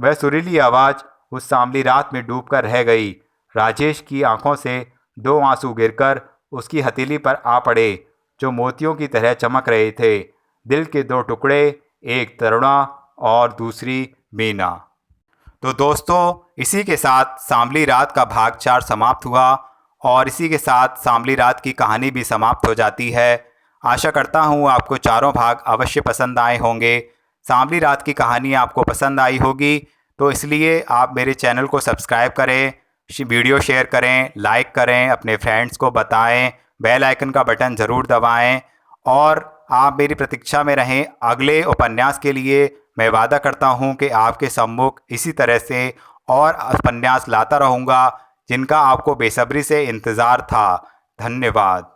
वह सुरीली आवाज़ उस सांवली रात में डूबकर रह गई। राजेश की आंखों से दो आंसू गिरकर उसकी हथेली पर आ पड़े, जो मोतियों की तरह चमक रहे थे। दिल के दो टुकड़े, एक तरुणा और दूसरी मीना। तो दोस्तों, इसी के साथ सांवली रात का भाग 4 समाप्त हुआ और इसी के साथ सांवली रात की कहानी भी समाप्त हो जाती है। आशा करता हूँ आपको चारों भाग अवश्य पसंद आए होंगे। सांवली रात की कहानी आपको पसंद आई होगी तो इसलिए आप मेरे चैनल को सब्सक्राइब करें, वीडियो शेयर करें, लाइक करें, अपने फ्रेंड्स को बताएं, बेल आइकन का बटन ज़रूर दबाएं और आप मेरी प्रतीक्षा में रहें। अगले उपन्यास के लिए मैं वादा करता हूं कि आपके सम्मुख इसी तरह से और उपन्यास लाता रहूंगा जिनका आपको बेसब्री से इंतज़ार था। धन्यवाद।